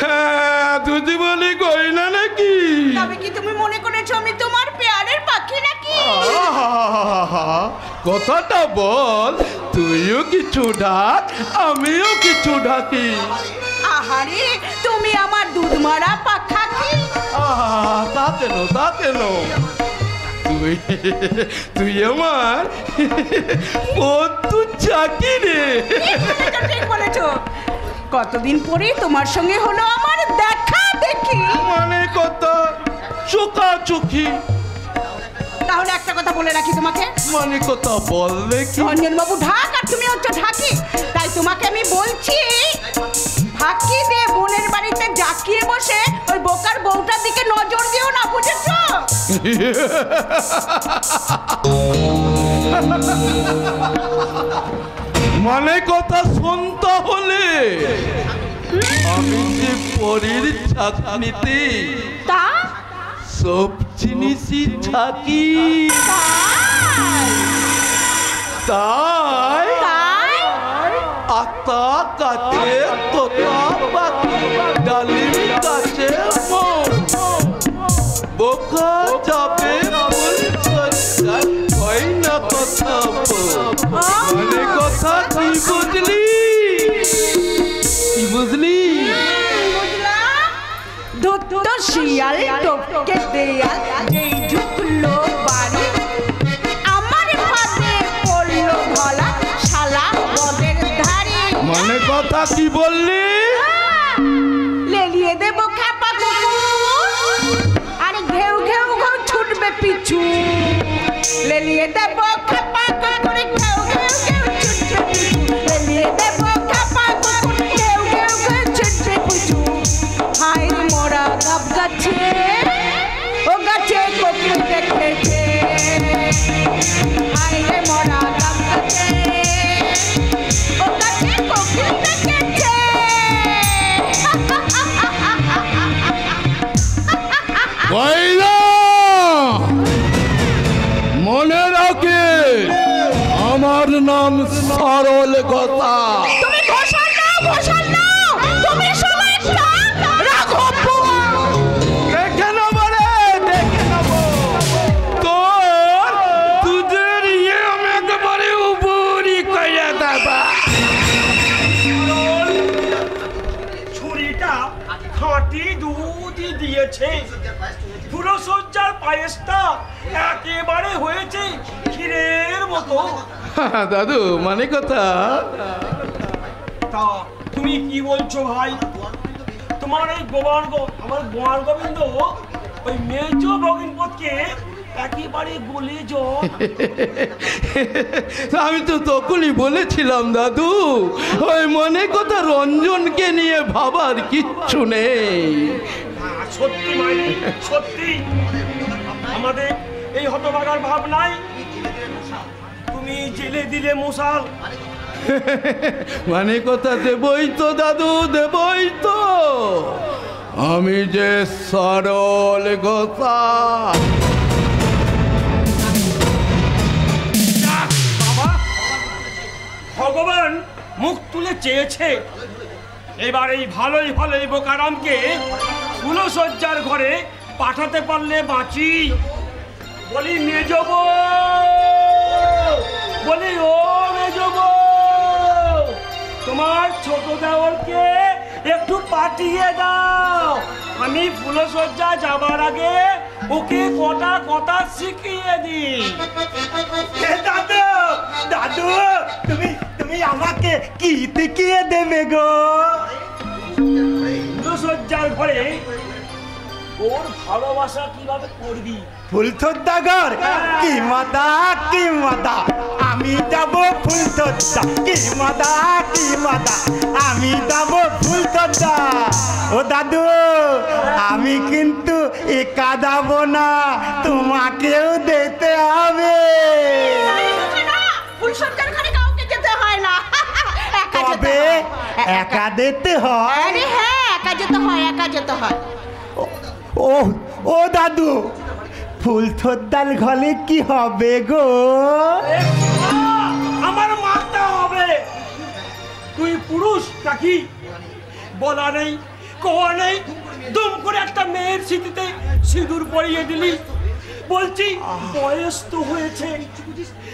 হ্যাঁ, তুই বলি গয়না নাকি? তবে কি তুমি মনে করেছো আমি তোমার পেয়ারের পাখি নাকি? কথাটা বল, তুইও কিছু ডাক, আমিও কিছু ডাকি। আহারে, তুমি আমার দুধ মারা পাখা কি? তা কেন? তুই আমার বন্ধু চাকি রে। ঠিক বলেছো। কতদিন পরে তোমার সঙ্গে হলো আমার দেখা দেখি। মানে কথা চোখাচোখি। তাহলে একটা কথা বলে রাখি তোমাকে। মানে কথা বললে কি? রঞ্জন বাবু ঢাক আর তুমি হচ্ছে ঢাকি। তাই তোমাকে আমি বলছি, ফাঁকি দিয়ে বোনের বাড়িতে জাকিয়ে বসে ওই বোকার বউটার দিকে নজর দিও না, বুঝেছো? মানে কথা শুনতে হলে আমি যে পরের চাকনিতে তা সব জিনিসই থাকি, তাই আতা কাছে তোতা পাখি, ডালিম কাছে বোকা যাবে ফুল সজ্জা, হয় না কথা মানে কথা তুই বুঝলি? কি বুঝলি? দুটো শিয়াল টপকে দেয়াল, যেই ঝুঁকলো বাড়ি, আমার ফাঁদে পড়লো ধলা, শালা বদের ধারে। মানে কথা কি বললি? লেলিয়ে দেবো খ্যাপা কুকুর, আরে ঘেউ ঘেউ ঘেউ ছুটবে পিছু। লেলিয়ে দেবো খ্যাপা কুকুর, ঘেউ ঘেউ ঘেউ ছুটবে পিছু। লেলিয়ে দেবো খ্যাপা কুকুর, ঘেউ ঘেউ ঘেউ ছুটবে পিছু। হায় মোরা গপ গাছে, ও গাছে কোকিল দেখেছে। হায় রে মোরা গপ গাছে, ও গাছে কোকিল দেখেছে। নাম সরল কথা। তুমি ঘোষাল নাও, ঘোষাল নাও, তুমি সবাই রাঘব বোমা। দেখে নেবো রে, দেখে নেবো। তোর তুদের ইয়ে আমি একেবারে উপরই কইয়া দেবা। ছুরিটা খাঁটি দুধই দিয়েছে। পুরো সজ্জার পায়েসটা একেবারে হয়েছে ক্ষীরের মতো। দাদু মানে কথা, তা তুমি কি বলছো ভাই? তোমার এই আমার গোয়ার গোবিন্দ ওই মেজ ভগিনপথকে একেবারে গলে জল। আমি তো তখনই বলেছিলাম দাদু, ওই মনে কথা রঞ্জনকে নিয়ে ভাবার কিচ্ছু নেই। সত্যি মাইনি, সত্যি আমাদের এই হতভাগার ভাব নাই। তুমি জেলে দিলে মশাল। মানে কথা দেবই তো দাদু, দেবই তো। আমি যে সরল কথা। বাবা, ভগবান মুখ তুলে চেয়েছে। এবার এই ভালোই ভালোই বোকারামকে ফুলসজ্জার ঘরে পাঠাতে পারলে বাঁচি। বলি মেজব, বলি ও মেজব, তোমার ছোট দেওরকে একটু পাঠিয়ে দাও। আমি ফুলসজ্জা যাবার আগে ওকে কটা কথা শিখিয়ে দিই। দাদু, দাদু, তুমি তুমি আমাকে কি শিখিয়ে দেবে গো? ফুলসজ্জার ঘরে ওর ভালোবাসা কিভাবে করবি? ফুলসজ্জাঘর কি মজা, কি মজা। আমি যাব ফুলসজ্জা, কি মজা, কি মজা। আমি যাব ফুলসজ্জা। ও দাদু, আমি কিন্তু একা যাব না, তোমাকেও যেতে হবে। ফুলসজ্জার ঘরে কাউকে যেতে হয় না, একা যেতে তবে হয়। একা যেতে হয়? আরে হ্যাঁ, একা যেতে হয়, একা যেতে হয়। ও ও দাদু, ফুলসজ্জার ঘরে কি হবে গো? আমার মারতে হবে। তুই পুরুষ নাকি? বলা নেই, কোয়া নেই, দুম করে একটা মেয়ের স্মৃতিতে সিঁদুর পরিয়ে দিলি। বলছি বয়স তো হয়েছে,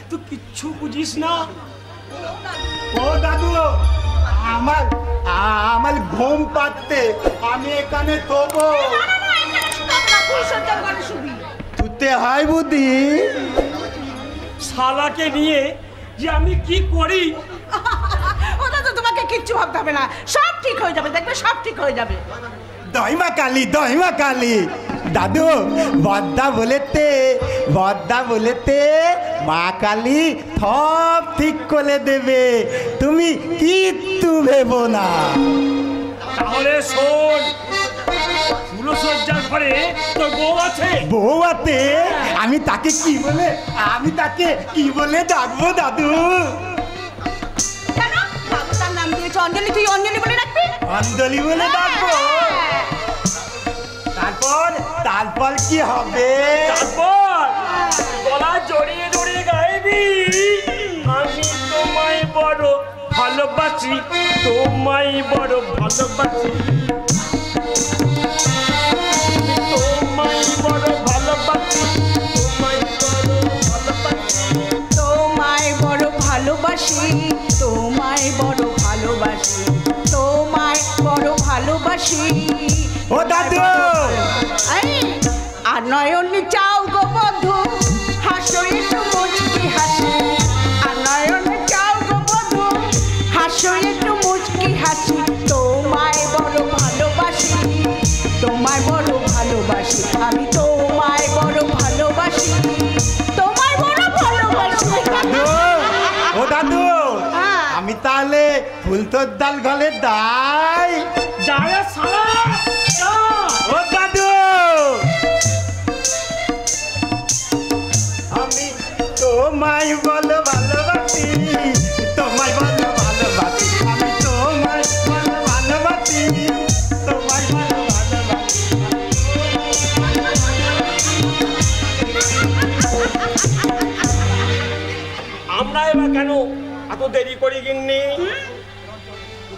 তুই কিচ্ছু বুঝিস না। ও দাদু, আমার আমার ঘুম পাচ্ছে, আমি এখানে শোবো। ফুলসজ্জার ঘরে শুবি। তুতে হয় বুদ্ধি। শালাকে নিয়ে যে আমি কি করি। ওটা তো তোমাকে কিচ্ছু ভাবতে হবে না, সব ঠিক হয়ে যাবে, দেখবে সব ঠিক হয়ে যাবে। দহিমা কালী, দহিমা কালী। দাদু, বদ্দা বলেতে মা কালী সব ঠিক করে দেবে, তুমি কিচ্ছু ভেবো না। তাহলে শোন, ফুলসজ্জার ঘরে তোর বউ আছে। বউ আছে? আমি তাকে কি বলে ডাকবো দাদু? কেন? বাবু তার নাম দিয়েছে অঞ্জলি, তুই অঞ্জলি বলে রাখবি। অঞ্জলি বলে ডাকবো? তারপর কি হবে? তারপর গলা জড়িয়ে জড়িয়ে গাইবি, আমি তোমায় বড় ভালোবাসি, তোমায় বড় ভালোবাসি, তোমায় বড় ভালোবাসি, তোমায় বড় ভালোবাসি, তোমায় বড় ভালোবাসি, তোমায় বড় ভালোবাসি। ও দাদু, আর নয়ন চাও গো বধু, হাসো একটু মুচকি হাসি। আর নয়ন চাও গো বধু, হাসো একটু মুচকি হাসি। তোমায় বড় ভালোবাসি, তোমায় বড় ভালোবাসি, আমি তোমায় বড় ভালোবাসি, তোমায় বড় ভালোবাসি। ও দাদু, আমি তাহলে ফুলসজ্জার ঘরে দাই। যারে সারা ও দাদু, আমি তোমায় বলো ভালোবাসি, তোমায় বলো ভালোবাসি, আমি তোমায় বলো ভালোবাসি, তোমায় বলো ভালোবাসি। আমরা এবার কেন তো দেরি করি গিন্নি,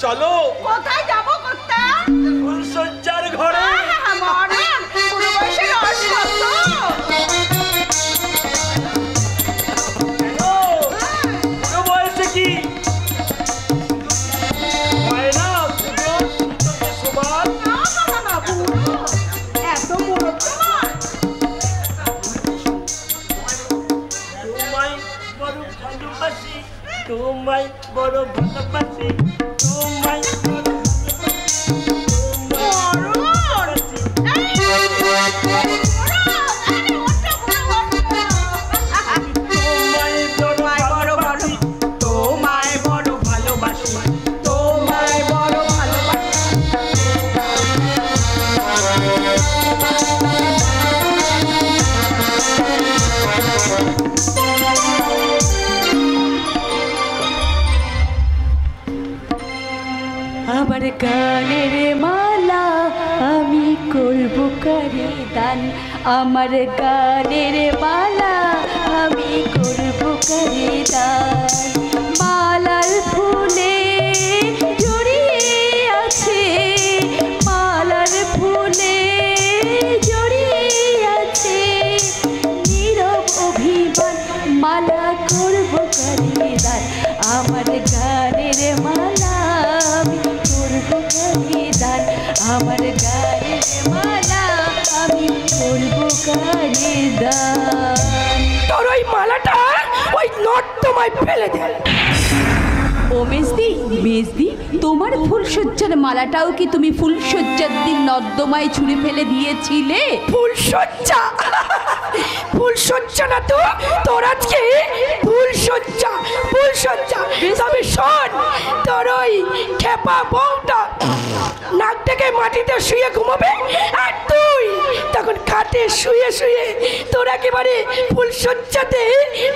চলো কোথায় যাবো কর্তা? ফুলসজ্জার ঘরে। বুড়ো বয়সে কি হয় না সবার? এত বড় তোমার? তোমায় বড় ভালোবাসি, তোমায় বড় ভালোবাসি, তোমায় বড় আমার গানের মালা আমি করব কারে দান, আমার গানের মালা আমি করব কারে দান। মালার ফুলে জড়িয়ে আছে, মালার ফুলে জড়িয়ে আছে নীরব অভিমান, মালা করব কারে দান, আমার গানের মালা আমি করব কারে দান, আমার গানের মালা আমি করব কারে দান। তোর ওই মালাটা ওই নর্দমায় ফেলে দে। ও মেজদি, মেজদি, তোমার ফুলসজ্জার মালাটাও কি তুমি ফুলসজ্জার দিন নর্দমায় ছুঁড়ে ফেলে দিয়েছিলে? ফুলসজ্জা? ফুলসজ্জা না তো, তোর আজকে ফুলসজ্জা, ফুলসজ্জা। তবে শোন, তোর ওই খেপা বউটা নাক থেকে মাটিতে শুয়ে ঘুমাবে, আর তুই তখন খাটে শুয়ে শুয়ে তোর একেবারে ফুলসজ্জাতে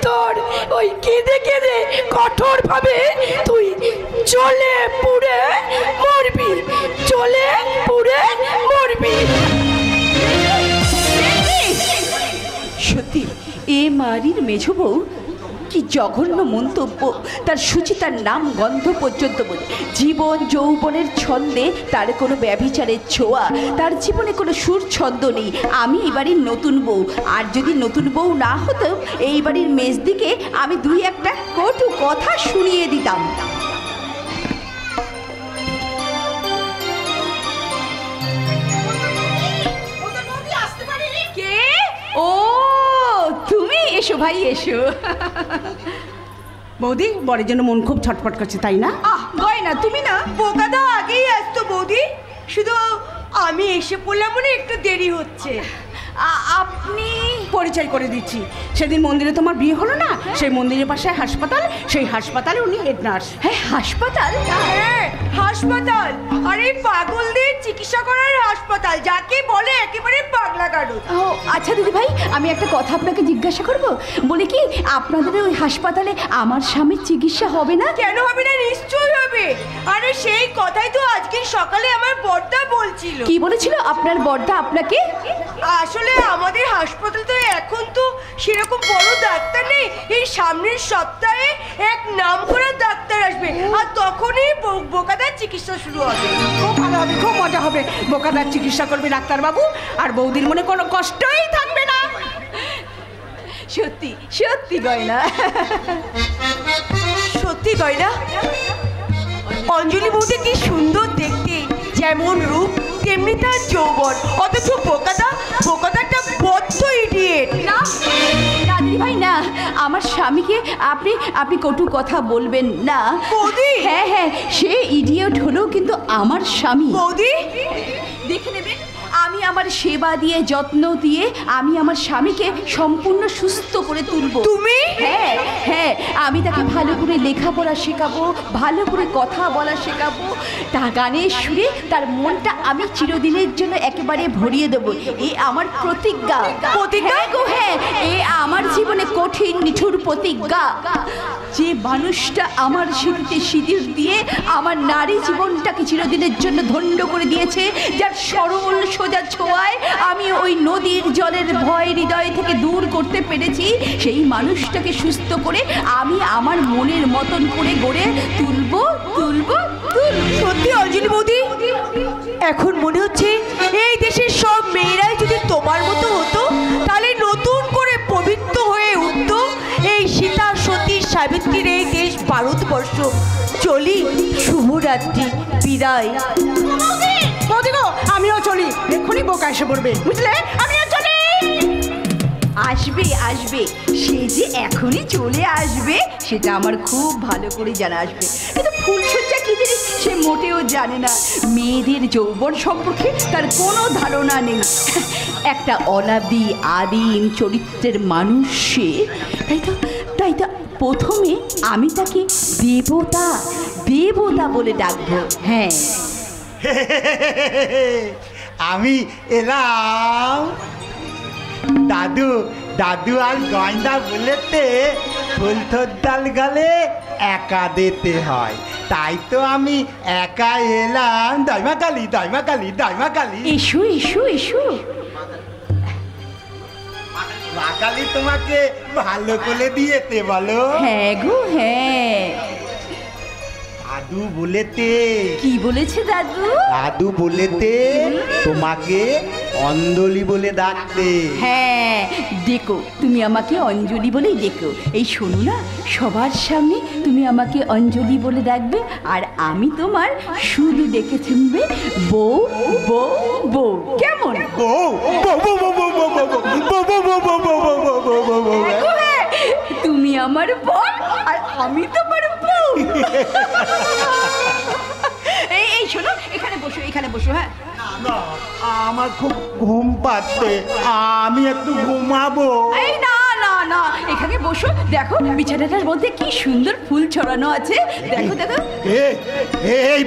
তোর ওই কেঁদে কেঁদে কঠোর ভাবে তুই জ্বলে পুড়ে মরবি, জ্বলে পুড়ে মরবি। সত্যি এ মারির মেঝো বউ কি জঘন্য মন্তব্য! তার সুচিতার নাম গন্ধ পর্যন্ত বলে, জীবন যৌবনের ছন্দে তার কোনো ব্যভিচারের ছোঁয়া, তার জীবনে কোনো সুর ছন্দ নেই। আমি এই বাড়ির নতুন বউ, আর যদি নতুন বউ না হতো এই বাড়ির মেজদিকে আমি দুই একটা কটু কথা শুনিয়ে দিতাম। কে? ও তুমি, এসো ভাই এসো। বৌদি, বরের জন্য মন খুব ছটফট করছে, তাই না? আহ গয়না, তুমি না বোকাদা আগেই আসতো বৌদি, শুধু আমি এসে পড়লাম বলে একটু দেরি হচ্ছে। আপনি? পরিচয় করে দিচ্ছি, সেদিন মন্দিরে তোমার বিয়ে হলো না, সেই মন্দিরের পাশে হাসপাতাল, সেই হাসপাতালে উনি হেড নার্স। হ্যাঁ, হাসপাতাল? হ্যাঁ, হাসপাতাল। আরে পাগলদের চিকিৎসা করার হাসপাতাল, যাকে বলে একেবারে পাগলা গাড়ু। ও আচ্ছা দিদি ভাই, আমি একটা কথা আপনাকে জিজ্ঞাসা করব। বলে কি আপনাদের ওই হাসপাতালে আমার স্বামীর চিকিৎসা হবে না? কেন হবে না? নিশ্চয়ই হবে। আরে সেই কথাই তো আজকে সকালে আমার বড়দা বলছিল। কি বলেছিল আপনার বড়দা আপনাকে? আসলে আমাদের হাসপাতাল তো এখন তো সেরকম বড় ডাক্তার নেই, এই সামনের সপ্তাহে এক নামকরা ডাক্তার আসবে, আর তখনই বোকাদার চিকিৎসা শুরু হবে। খুব ভালো হবে, খুব মজা হবে। বোকাদার চিকিৎসা করবে ডাক্তারবাবু, আর বৌদির মনে কোনো কষ্টই থাকবে না। সত্যি সত্যি গয়না, সত্যি গয়না। অঞ্জলি বৌদি কি সুন্দর দেখতে, যেমন রূপ তেমনি তার যৌবন, অথচ বোকাদারটা বদ্ধ ইডিয়েট। না না দিদি ভাই না, আমার স্বামীকে আপনি কটু কথা বলবেন না বৌদি। হ্যাঁ হ্যাঁ, সে ইডিয়েট হলেও কিন্তু আমার স্বামী। বৌদি দেখে নেবেন, আমি আমার সেবা দিয়ে যত্ন দিয়ে আমি আমার স্বামীকে সম্পূর্ণ সুস্থ করে তুলব। তুমি? হ্যাঁ হ্যাঁ, আমি তাকে ভালো করে লেখাপড়া শেখাবো, ভালো করে কথা বলা শেখাবো, তার গানের সুরে তার মনটা আমি চিরদিনের জন্য একেবারে ভরিয়ে দেবো। এই আমার প্রতিজ্ঞা। প্রতিজ্ঞা? গো হ্যাঁ, এ আমার জীবনে কঠিন নিঠুর প্রতিজ্ঞা। যে মানুষটা আমার স্মৃতিতে সিঁদুর দিয়ে আমার নারী জীবনটাকে চিরদিনের জন্য ধন্য করে দিয়েছে, যার সরল সোজা ছোঁয়ায় আমি ওই নদীর জলের ভয় হৃদয় থেকে দূর করতে পেরেছি, সেই মানুষটাকে সুস্থ করে আমি আমার মনের মতন করে গড়ে তুলবো। সত্যি অঞ্জলি বৌদি, এখন মনে হচ্ছে এই দেশের সব মেয়েরাই যদি তোমার মতো হতো, তাহলে নতুন করে পবিত্র হয়ে উঠত এই সীতা সতী সাবিত্রীর এই দেশ ভারতবর্ষ। চলি, শুভরাত্রি, বিদায়। বৌদি গো, আমিও চলি, এক্ষুনি বোকা এসে পড়বে, বুঝলে? আমিও চলি। আসবে আসবে, সে যে এখনই চলে আসবে সেটা আমার খুব ভালো করে জানা। আসবে, কিন্তু ফুলসজ্জা কি জিনিস সে মোটেও জানে না। মেয়েদের যৌবন সম্পর্কে তার কোনো ধারণা নেই। একটা অনাদি আদিম চরিত্রের মানুষ সে। তাই তো প্রথমে আমি তাকে দেবতা বলে ডাকবো। হ্যাঁ, আমি এলাম। দাদু দাদু আর গয়না বলেতে ফুলথর ডাল গলে একা দিতে হয়, তাই তো আমি একা এলাম। দাইমা কালী। এসো। মা কালী তোমাকে ভালো করে দিয়েতে বলো। হ্যাঁ গো, হ্যাঁ। দাদু বলেতে। কি বলেছে দাদু? দাদু বলেতে তোমাকে অঞ্জলি বলে ডাকতে। হ্যাঁ, দেখো, তুমি আমাকে অঞ্জলি বলেই দেখো। এই শোনো না, সবার সামনে তুমি আমাকে অঞ্জলি বলে ডাকবে, আর আমি তোমার শুধু ডেকে শুনবে বউ বউ বউ। কেমন? তুমি আমার বউ আর আমি তোমার বউ। এই শোনো, এখানে বসো। হ্যাঁ, আমার খুব ঘুম পাচ্ছে, আমি একটু ঘুমাবো। এই না, এখানে বসো। দেখো বিছানাটার মধ্যে কি সুন্দর ফুল ছড়ানো আছে। দেখো এই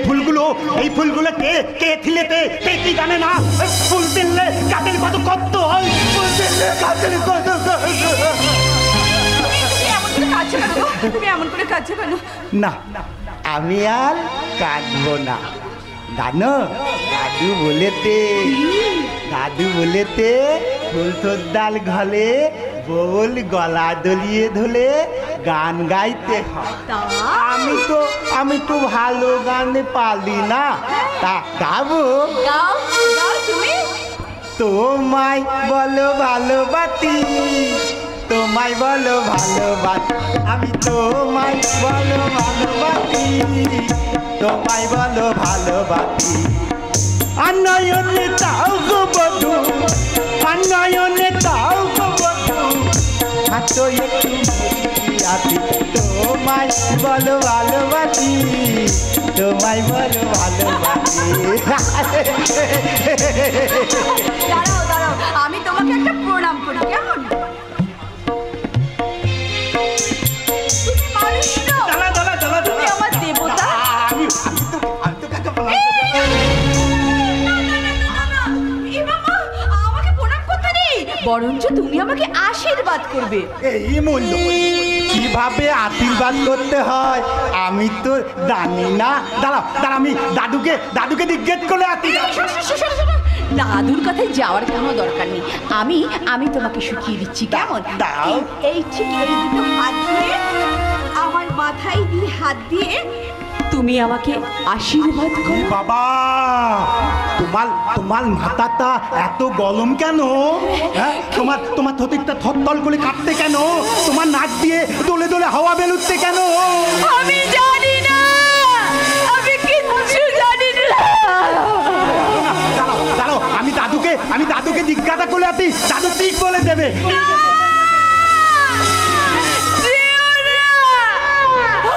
ফুলগুলো কে ছিলেতে কে কি জানে না? ফুল দিলে কাদের কত কত হয়, ফুল দিলে কাদের কত। তুমি এমন করে কাঁদছো কেন? না, আমি আর কাঁদবো না। জানো, দাদু বলেতে ফুলথর ডাল ঘলে বল গলা দলিয়ে ধরে গান গাইতে হয়। আমি তো ভালো গান পারি না, তা গাবো। তুমি তোমায় বলো ভালোবাসি, তোমায় বলো ভালোবাসি, আমি তোমায় বলো ভালোবাসি, তোমায় বলো ভালোবাসি। আনয়নে তাও গো বধু, আনয়নে তাও গো বধু, হাতো একটু আছি, তোমায় বলো ভালোবাসি, তোমায় বলো ভালোবাসি। দাঁড়াও, আমি তোমাকে একটা প্রণাম করি। কেমন? তুমি মানুষ নও, তুমি আমার দেবতা। আমাকে প্রণাম করতে নেই, বরঞ্চ তুমি আমাকে আশীর্বাদ করবে। এই মূল্য কিভাবে আশীর্বাদ করতে হয় আমি তো জানি না। দাঁড়াও, আমি দাদুকে জিজ্ঞেস করে আসি। দাদুর কথায় যাওয়ার কোনো দরকার নেই। আমি তোমাকে শিখিয়ে দিচ্ছি। কেমন? এই ঠিক এই দুটো হাত দিয়ে আমার মাথায় দিয়ে হাত দিয়ে তুমি আমাকে আশীর্বাদ করো। বাবা, তোমার মাথাটা এত গরম কেন? হ্যাঁ, তোমার থতিকটা থরথর করে কাঁপতে কেন? তোমার নাক দিয়ে দোলে দোলে হাওয়া বেলুচ্ছে কেন? আমি জানি না, আমি কিচ্ছু জানি না। দাঁড়াও, আমি দাদুকে জিজ্ঞাসা করে আসি, দাদু ঠিক বলে দেবে।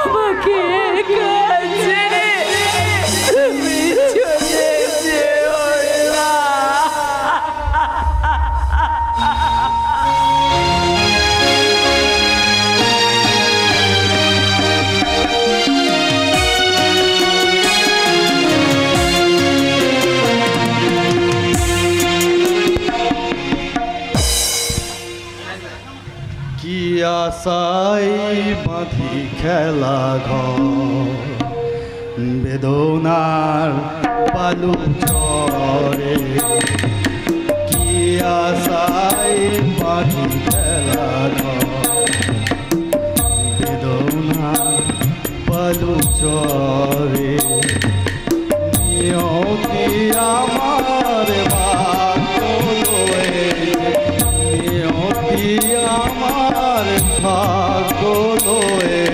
আমাকে কাছে তুমি চলে যেও না। কি আশায় বাঁধি খেলা ঘর, বেদনার বালু ঝরে মাঝি খেলা বেদনা পালু চরে নিয়তি আমার ভাগ্য লয়ে নিয়তি আমার ভাগ্য লয়ে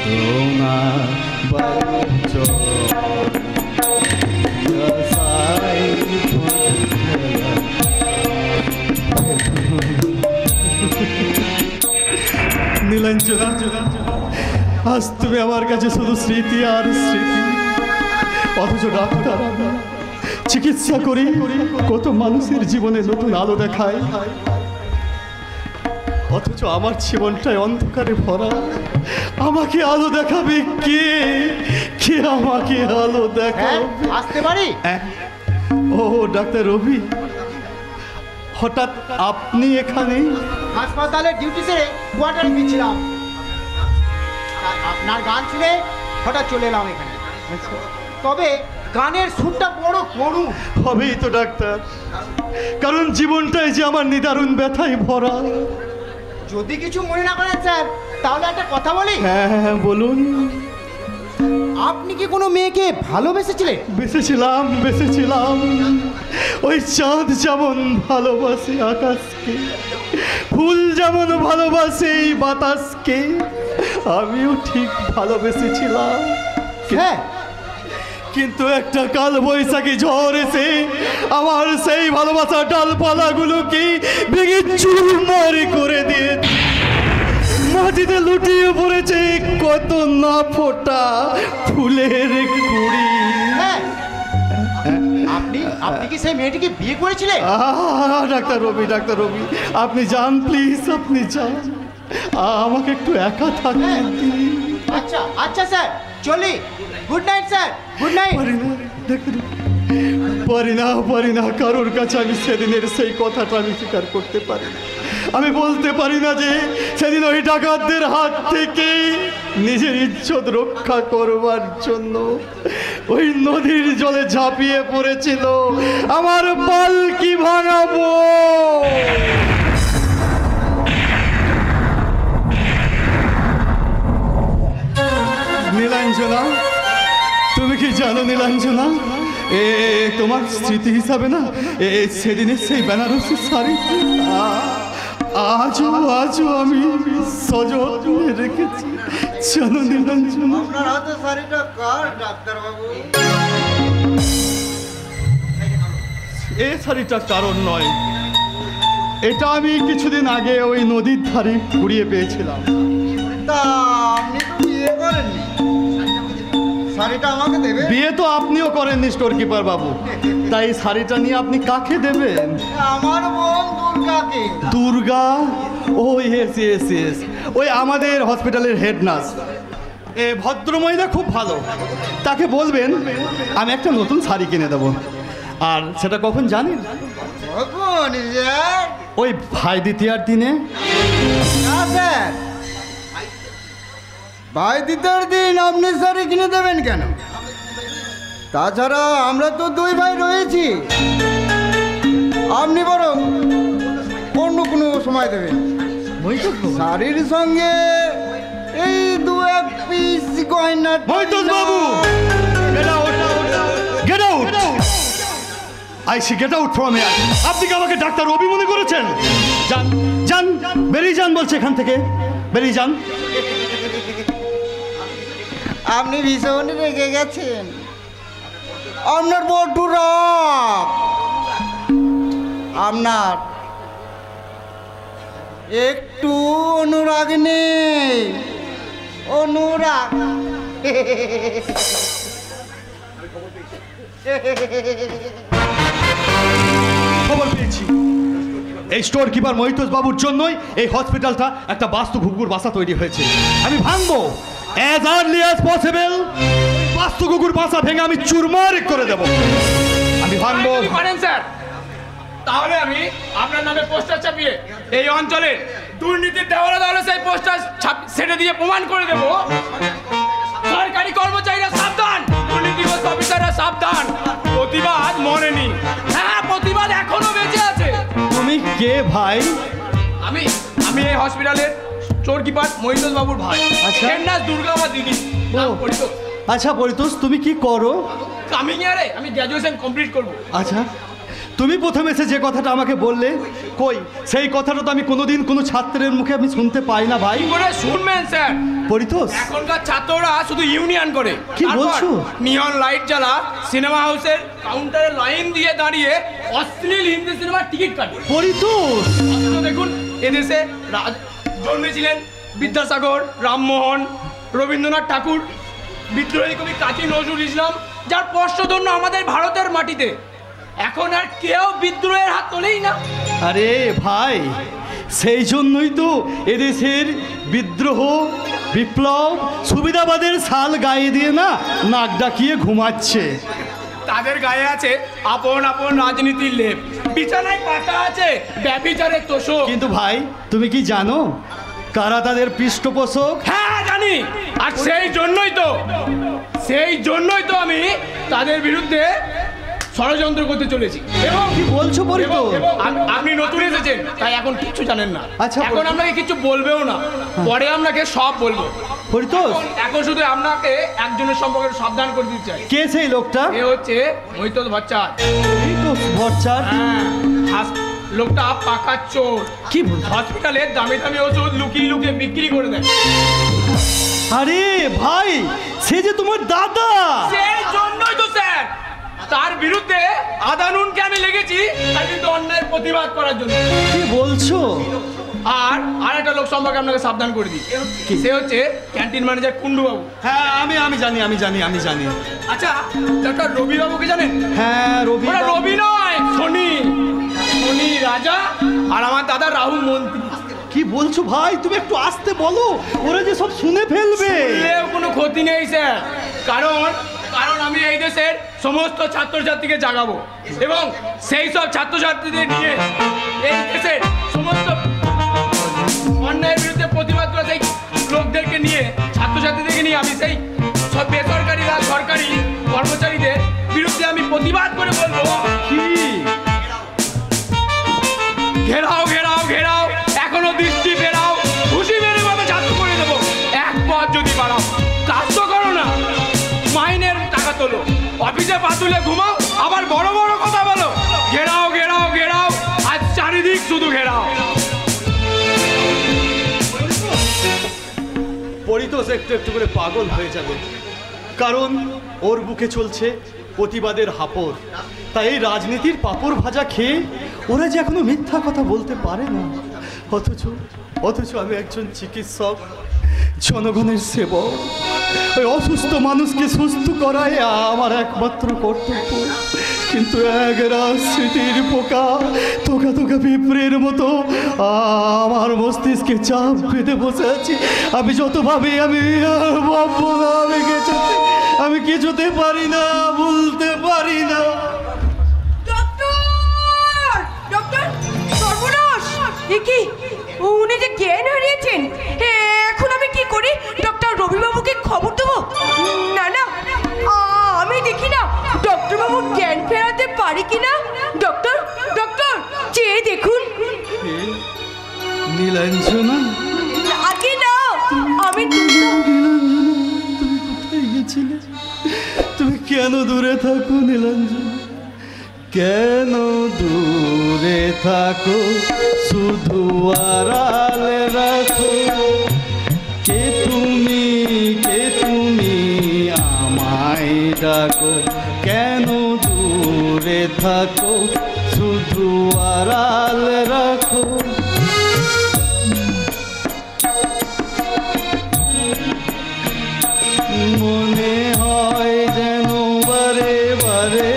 বেদনা বালু নীলাঞ্জনা, আজ তুমি আমার কাছে শুধু স্মৃতি আর স্মৃতি, অথচ ডাক্তার চিকিৎসা করি কত মানুষের জীবনে নতুন আলো দেখায়, অথচ আমার জীবনটাই অন্ধকারে ভরা। আমাকে আলো দেখাবে কে? কে আমাকে আলো দেখাবে? আসতে পারি? ও ডাক্তার রবি, হঠাৎ আপনি এখানে? হাসপাতালে ডিউটি সেরে কোয়ার্টারে ফিরছিলাম, আপনার গান শুনে হঠাৎ চলে এলাম এখানে। তবে গানের সুরটা বড় করুণ। হবেই তো ডাক্তার, কারণ জীবনটাই যে আমার নিদারুণ ব্যথায় ভরা। যদি কিছু মনে না করেন স্যার, তাহলে একটা কথা বলি। হ্যাঁ বলুন। আপনি কি কোনো মেয়েকে ভালোবেসেছিলেন? বেসেছিলাম। ওই চাঁদ যেমন ভালোবাসে আকাশকে, ফুল যেমন ভালোবাসে এই বাতাসকে, আমিও ঠিক ভালোবেসেছিলাম। হ্যাঁ, কিন্তু একটা কাল বৈশাখী ঝড় এসে আমার সেই ভালোবাসার ডালপালাগুলোকে ভেঙে চুরমার করে দিয়ে মাটিতে লুটিয়ে পড়েছে কত না ফোটা ফুলের কুড়ি। আপনি কি সেই মেয়েটিকে বিয়ে করেছিলেন? ডাক্তার রবি, আপনি যান প্লিজ, আপনি যান, আমাকে একটু একা থাকতে দিন। আচ্ছা স্যার, চলি। Good night sir, good night. পারি না কারোর কাছে আমি সেদিনের সেই কথাটা আমি স্বীকার করতে পারি না। আমি বলতে পারি না যে সেদিন ওই ডাকাতদের হাত থেকে নিজের ইজ্জত রক্ষা করবার জন্য ওই নদীর জলে ঝাঁপিয়ে পড়েছিল আমার পালকি ভাঙাবো। নীলাঞ্জনা, তুমি কি জানো নীলাঞ্জনা, তোমার স্মৃতি হিসাবে না সেদিনের সেই বেনারসি শাড়ি আজও আমি সযত্নে রেখেছি, জানো নীলাঞ্জনা। আপনার হাতে শাড়িটা কার ডাক্তারবাবু? এই শাড়িটা কারণ নয়, এটা আমি কিছুদিন আগে ওই নদীর ধারে কুড়িয়ে পেয়েছিলাম। তা আপনি তো বিয়ে করেননি, শাড়িটা আমাকে দেবে? বিয়ে তো আপনিও করেননি স্টোর কিপার বাবু, তাই শাড়িটা নিয়ে আপনি কাকে দেবেন? আমার বোন দুর্গাকে। দুর্গা? ও ইয়েস, ওই আমাদের হসপিটালের হেড নার্স, ভদ্রমহিলা খুব ভালো, তাকে বলবেন আমি একটা নতুন শাড়ি কিনে দেবো। আর সেটা কখন জানেন? ওই ভাই দ্বিতীয়ার দিনে। ভাই দ্বিতীয়ার দিন আপনি শাড়ি কিনে দেবেন কেন? তাছাড়া আমরা তো দুই ভাই রয়েছি, আপনি বরং অন্য কোনো সময় দেবেন। শাড়ির সঙ্গে এই দু এক পিস গয়না। বাবু get out, I see get out from here. আপনি কি আমাকে ডাক্তার রবি মনে করেছেন? যান, বেরিয়ে যান বলছে এখান থেকে, বেরিয়ে যান। আপনি ভীষণ রেগে গেছেন, আপনার বড্ড রাগ। আপনার একটু অনুরাগ নেই, অনুরাগ। খবর পেয়েছি এই স্টোর কিপার মহিতোষ বাবুর জন্যই এই হসপিটালটা একটা বাস্তু ঘুঘুর বাসা তৈরি হয়েছে। আমি ভাঙবো as early as possible, বাস্তু ঘুঘুর বাসা ভেঙে আমি চুরমার করে দেব। আমি ভাঙবো। পারেন স্যার, তাহলে আমি আপনার নামে পোস্টার ছাপিয়ে এই অঞ্চলে দুর্নীতির দেওয়ালে সেই পোস্টার সেটে দিয়ে প্রমাণ করে দেব। সরকারি কর্মচারীরা সাবধান, দুর্নীতি পুলিশ অফিসাররা সাবধান, প্রতিবাদ মরেনি। হ্যাঁ, প্রতিবাদ এখনো বেঁচে আছে। তুমি কে ভাই? আমি আমি এই হসপিটালের চোর কিপার মহিতোষ বাবুর ভাই। আচ্ছা। খেন্নাস দুর্গা আমার দিদি। নাম পরিতোষ। আচ্ছা পরিতোষ, তুমি কি করো? কামিং ইয়ারে আমি গ্র্যাজুয়েশন কমপ্লিট করব। আচ্ছা, তুমি প্রথমে এসে যে কথাটা আমাকে বললে, কই সেই কথাটা তো আমি কোনোদিন কোনো ছাত্রের মুখে আমি শুনতে পাই না ভাই। কি করে শুনবেন স্যার? পরিতোষ, এখনকার ছাত্ররা শুধু ইউনিয়ন করে। কি বলছো? নিয়ন লাইট জ্বালা, সিনেমা হাউসের কাউন্টারে লাইন দিয়ে দাঁড়িয়ে অশ্লীল হিন্দি সিনেমার টিকিট কাটে। পরিতোষ, দেখুন এদেশে জন্মেছিলেন বিদ্যাসাগর, রামমোহন, রবীন্দ্রনাথ ঠাকুর, বিদ্রোহী কবি কাজী নজরুল ইসলাম, যার স্পর্শধন্য আমাদের ভারতের মাটিতে। এখন আর কেউ বিদ্রোহের হাত তোলেই না। আরে ভাই, সেই জন্যই তো এদেশের বিদ্রোহ, বিপ্লব, সুবিধাবাদের শাল গায়ে দিয়ে না নাক ডাকিয়ে ঘুমাচ্ছে। তাদের গায়ে আছে আপন আপন রাজনীতির লেপ, বিছানায় পাতা আছে ব্যভিচারের তোষক। কিন্তু ভাই, তুমি কি জানো কারা তাদের পৃষ্ঠপোষক? হ্যাঁ জানি, আর সেই জন্যই তো আমি তাদের বিরুদ্ধে ষড়যন্ত্র করতে চলেছি। এবং কি বলছো পরিতোষ? আপনি নতুন এসেছেন তাই এখন কিছু জানেন না। আচ্ছা, এখন আপনাকে কিছু বলবেও না, পরে আপনাকে সব বলবো। পরিতোষ, এখন শুধু আপনাকে একজনের সম্পর্কে সাবধান করে দিতে চাই। কে সেই লোকটা? এ হচ্ছে মহিতোষ ভট্টাচার্য। মহিতোষ ভট্টাচার্য? হ্যাঁ, লোকটা পাকা চোর। কি বল? হসপিটালে দামি দামি ওষুধ লুকিয়ে লুকিয়ে বিক্রি করে দেয়। আরে ভাই, সে যে তোমার দাদা। সেই জন্যই তো স্যার তার বিরুদ্ধে আদা নুনকে আমি লেগেছি, তার কিন্তু অন্যায়ের প্রতিবাদ করার জন্য। কি বলছো? আর একটা লোক সম্পর্কে আপনাকে সাবধান করে দিই, সে হচ্ছে ক্যান্টিন ম্যানেজার কুন্ডু বাবু। হ্যাঁ, আমি জানি। আচ্ছা, ডক্টর রবি বাবুকে জানেন? হ্যাঁ, রবি। রবি নয়, শনি রাজা আর আমার দাদা রাহু মন্ত্রী। কি বলছো ভাই? তুমি একটু আস্তে বলো, ওরা যে সব শুনে ফেলবে। কোনো ক্ষতি নেই স্যার, কারণ আমি এই দেশের সমস্ত ছাত্রছাত্রীকে জাগাবো এবং সেই সব ছাত্রছাত্রীদের নিয়ে এই দেশের সমস্ত অন্যায়ের বিরুদ্ধে প্রতিবাদ করে সেই লোকদেরকে নিয়ে, ছাত্রছাত্রীদেরকে নিয়ে আমি সেই সব বেসরকারি বা সরকারি কর্মচারীদের বিরুদ্ধে আমি প্রতিবাদ করে বলবো, কি ঘেরাও ঘেরাও ঘেরাও, এখনো দৃষ্টি ফেরাও, খুশি মেরে ভাবে ছাত্র করে দেবো। এক পথ যদি বাড়াও, কাজ তো করো না, মাইনের টাকা তোলো, অফিসে পাতুলে ঘুমাও, আবার বড় বড় কথা বলো। ঘেরাও ঘেরাও ঘেরাও, আজ চারিদিক শুধু ঘেরাও। পরিতোষ একটু একটু করে পাগল হয়ে যাবে, কারণ ওর বুকে চলছে প্রতিবাদের হাপড়। তাই এই রাজনীতির পাপড় ভাজা খেয়ে ওরা যে এখনো মিথ্যা কথা বলতে পারে না। অথচ আমি একজন চিকিৎসক, জনগণের সেবক। ওই অসুস্থ মানুষকে সুস্থ করাই আমার একমাত্র কর্তব্য। কিন্তু একরা স্মৃতির পোকা তোকা তোকা পিঁপড়ের মতো আমার মস্তিষ্কে চাপ বেঁধে বসে আছি। আমি যত ভাবি আমি ভাববো না, আমি কিছুতে পারি না, বলতে পারি না। কি উনি যে জ্ঞান হারিয়েছেন, এখন আমি কি করি? ডক্টর রবিবাবুকে খবর দেবো? না না, আমি দেখি না ডক্টর বাবু জ্ঞান ফেরাতে পারি কিনা। ডক্টর চেয়ে দেখুন। নীলাঞ্জনা, আগে না, আমি কোথায় গেছিলে? তুমি কেন দূরে থাকো নীলাঞ্জনা? কেন দূরে থাকো? শুধু আড়ালে রাখো। কে তুমি আমায় ডাকো? কেন দূরে থাকো? শুধু আড়ালে রাখো। মনে হয় যেন বারে বারে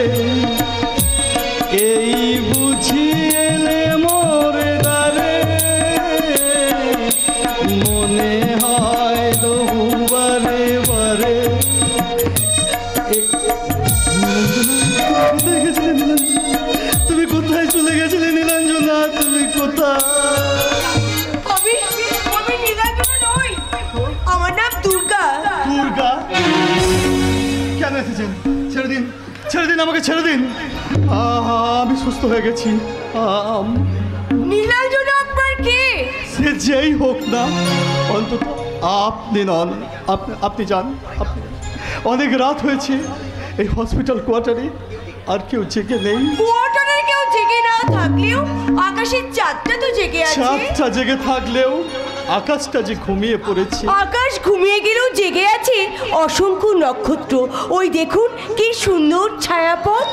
এই বুঝি এলে মোরে দ্বারে। মনে হয় তবু বারে বারে। তুমি কোথায় চলে গেছিলে নীলাঞ্জনা? তুমি কোথায়? আমি নীলাঞ্জনা নই, আমার নাম দুর্গা। দুর্গা? কেন এসেছেন? ছেড়ে দিন, আমাকে ছেড়ে দিন। আমি সুস্থ হয়ে গেছি। নীলাঞ্জন আপনার কে? সে যেই হোক না, অন্তত আপনি নন। আপনি যান। অনেক রাত হয়েছে, এই হসপিটাল কোয়ার্টারে আর কেউ জেগে নেই। কোয়ার্টারে কেউ জেগে না থাকলেও আকাশের চাঁদটা তো জেগে আছে। চাঁদটা জেগে থাকলেও আকাশটা যে ঘুমিয়ে পড়েছে। আকাশ ঘুমিয়ে গেলেও জেগে আছে অসংখ্য নক্ষত্র। ওই দেখুন কি সুন্দর ছায়াপথ।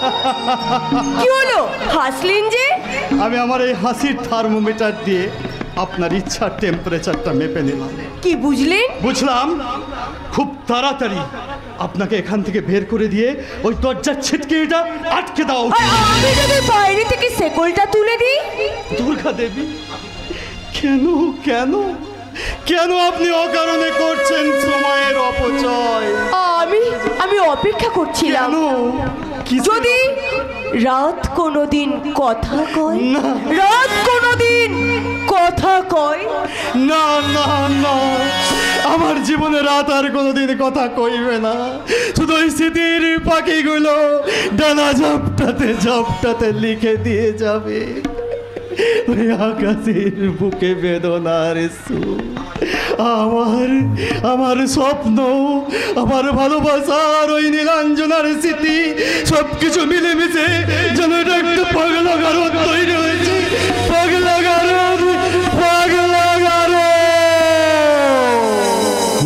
কি হলো, হাসলেন যে? আমি আমার এই হাসির থার্মোমিটার দিয়ে আপনার ইচ্ছার টেম্পারেচারটা মেপে নিলাম। কি বুঝলেন? বুঝলাম খুব তাড়াতাড়ি আপনাকে এখান থেকে বের করে দিয়ে ওই দরজার ছিটকিটা আটকে দাও। আমি যদি বাইরে থেকে শেকলটা তুলে দিই? দুর্গা দেবী, কেন কেন কেন আপনি অকারণে করছেন সময়ের অপচয়? আমি অপেক্ষা করছিলাম যদি রাত কোনোদিন কথা কয়। রাত কোনোদিন কথা কয়। না না না, আমার জীবনে রাত আর কোনোদিন কথা কইবে না। শুধু ওই স্মৃতির পাখিগুলো ডানা ঝাপটাতে লিখে দিয়ে যাবে ওই আকাশের বুকে বেদনার সুর। আমার স্বপ্ন, আমার ভালোবাসার ওই নীলাঞ্জনার স্মৃতি সবকিছু মিলেমিশে যেন এটা একটা পাগলা গারো তৈরি হয়েছে। পাগলা গারো।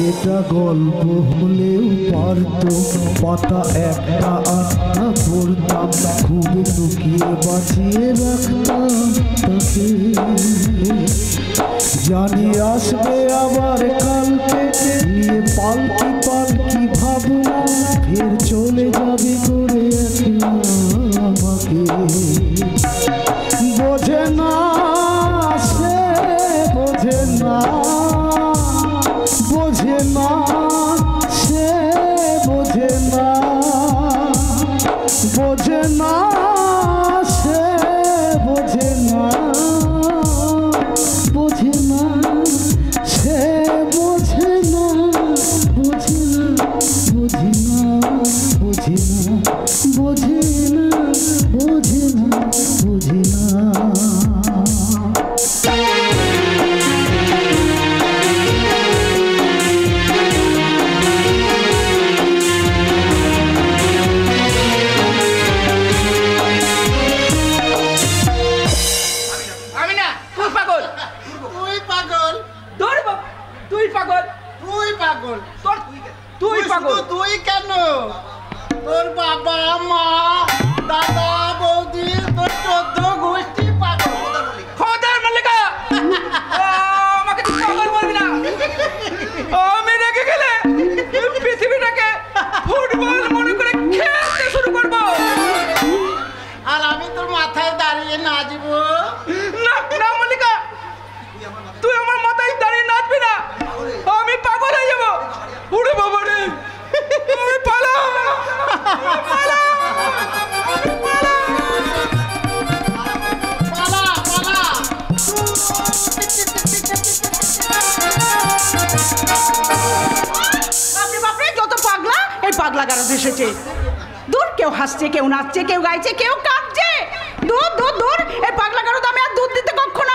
এটা গল্প হলেও পারতো, পাতা একটা আটটা পড়তাম, খুব লুকিয়ে বাঁচিয়ে রাখতাম তাকে। জানি আসবে আবার কালকে, নিয়ে পালকি ভাবনা, ফের চলে যাবে করে একলা আমাকে। বোঝে না সে, বোঝে না, বোঝে না সে, বোঝে না, বোঝে না সে, বোঝে না, বোঝে না সে, বোঝে না, বোঝে না, বোঝে না, বোঝে না, বোঝে না, বোঝে না, বোঝে না। তুই কেন? তোর বাবা মা দাদা বৌদি তোর 14 গোষ্ঠী পাগল। খোদার মালিকা, আমাকে তুই পাগল বলবি না। আমি রেগে গেলে পৃথিবীটাকে ফুটবল মনে করে খেলতে শুরু করব। আর আমি তোর মাথায় দাঁড়িয়ে নাচব। না না মালিকা, তুই আমার মাথায় দাঁড়িয়ে নাচবি না, আমি পাগল হয়ে যাব। উড়ে বাবা রে, আমি পালা পালা পালা পালা পালা। বাপরে বাপরে, যত পাগলা এই পাগলা গারদ এসেছে। দূর, কেউ হাসছে, কেউ নাচছে, কেউ গাইছে, কেউ কাঁদছে। দূর দূর দূর, এই পাগলা গারদ আমি আর দুধ দিতে কখনো